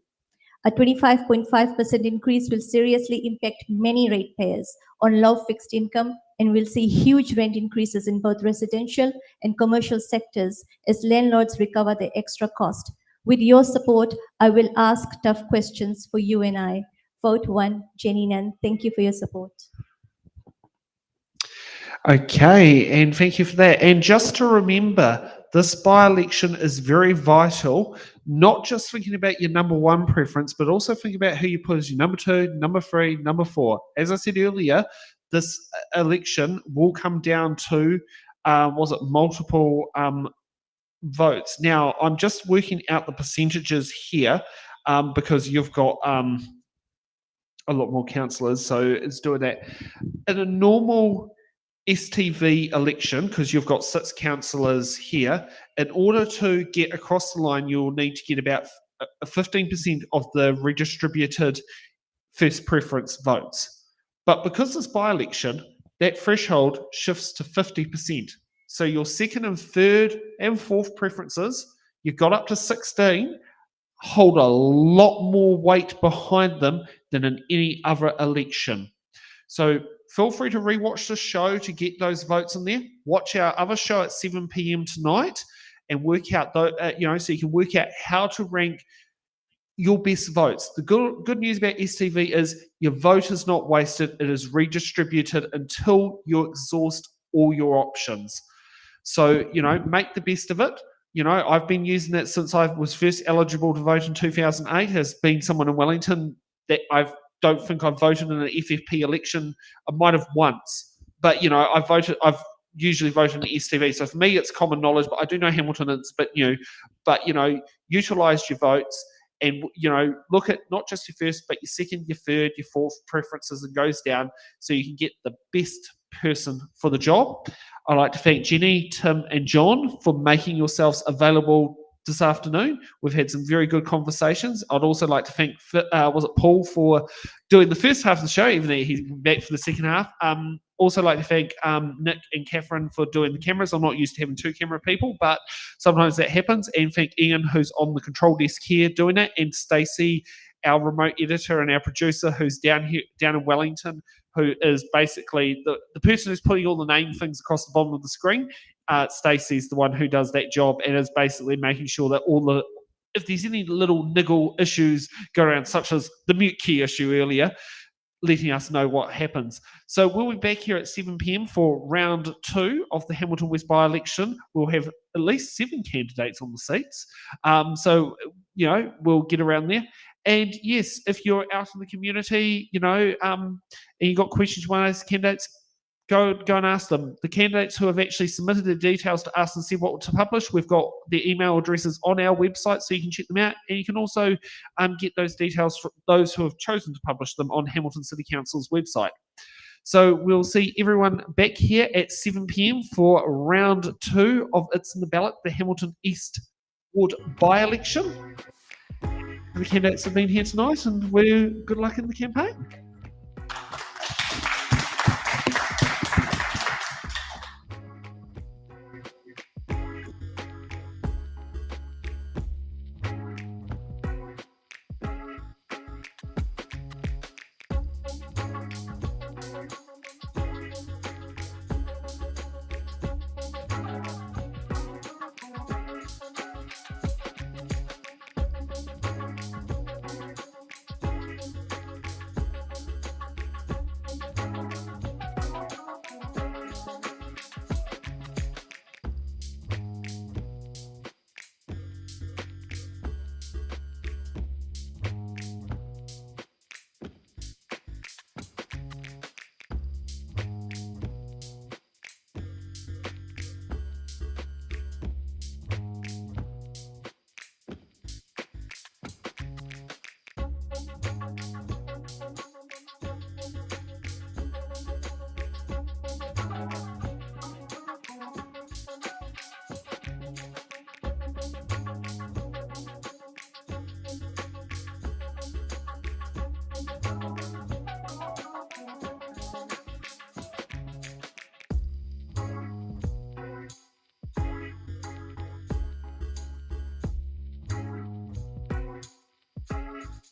A 25.5% increase will seriously impact many ratepayers on low fixed income, and we'll see huge rent increases in both residential and commercial sectors as landlords recover the extra cost. With your support, I will ask tough questions for you and I. Vote 1, Jenny Nunn. Thank you for your support. Okay, and thank you for that. And just to remember, this by-election is very vital, not just thinking about your number 1 preference, but also think about who you put as your number 2, number 3, number 4. As I said earlier, this election will come down to, multiple votes. Now, I'm just working out the percentages here because you've got a lot more councillors, so it's doing that. In a normal STV election, because you've got 6 councillors here, in order to get across the line, you'll need to get about 15% of the redistributed first preference votes. But because it's by-election, that threshold shifts to 50%. So your second and third and fourth preferences, you've got up to 16, hold a lot more weight behind them than in any other election. So feel free to rewatch the show to get those votes in there. Watch our other show at 7 p.m. tonight and work out, so you can work out how to rank your best votes. The good news about STV is your vote is not wasted. It is redistributed until you exhaust all your options. So, make the best of it. I've been using that since I was first eligible to vote in 2008. Has been someone in Wellington that I don't think I've voted in an FFP election. I might have once, but I've usually voted in the STV. So for me, it's common knowledge, but I do know Hamilton is, but utilize your votes and, look at not just your first, but your second, your third, your fourth preferences and goes down so you can get the best person for the job. I'd like to thank Jenny, Tim, and John for making yourselves available this afternoon. We've had some very good conversations. I'd also like to thank, Paul for doing the first half of the show, even though he's back for the second half. Also like to thank Nick and Catherine for doing the cameras. I'm not used to having 2 camera people, but sometimes that happens. And thank Ian, who's on the control desk here doing it, and Stacey, our remote editor and our producer, who's down in Wellington, who is basically the person who's putting all the name things across the bottom of the screen. Stacey's the one who does that job and is basically making sure that if there's any little niggle issues go around, such as the mute key issue earlier, letting us know what happens. So we'll be back here at 7 p.m. for round 2 of the Hamilton West by-election. We'll have at least 7 candidates on the seats. So we'll get around there. And yes, if you're out in the community, and you've got questions you want to ask candidates, go and ask them. The candidates who have actually submitted their details to us and said what to publish, we've got their email addresses on our website so you can check them out. And you can also get those details from those who have chosen to publish them on Hamilton City Council's website. So we'll see everyone back here at 7 p.m. for round 2 of It's in the Ballot, the Hamilton East Ward by-election. The candidates have been here tonight, and good luck in the campaign.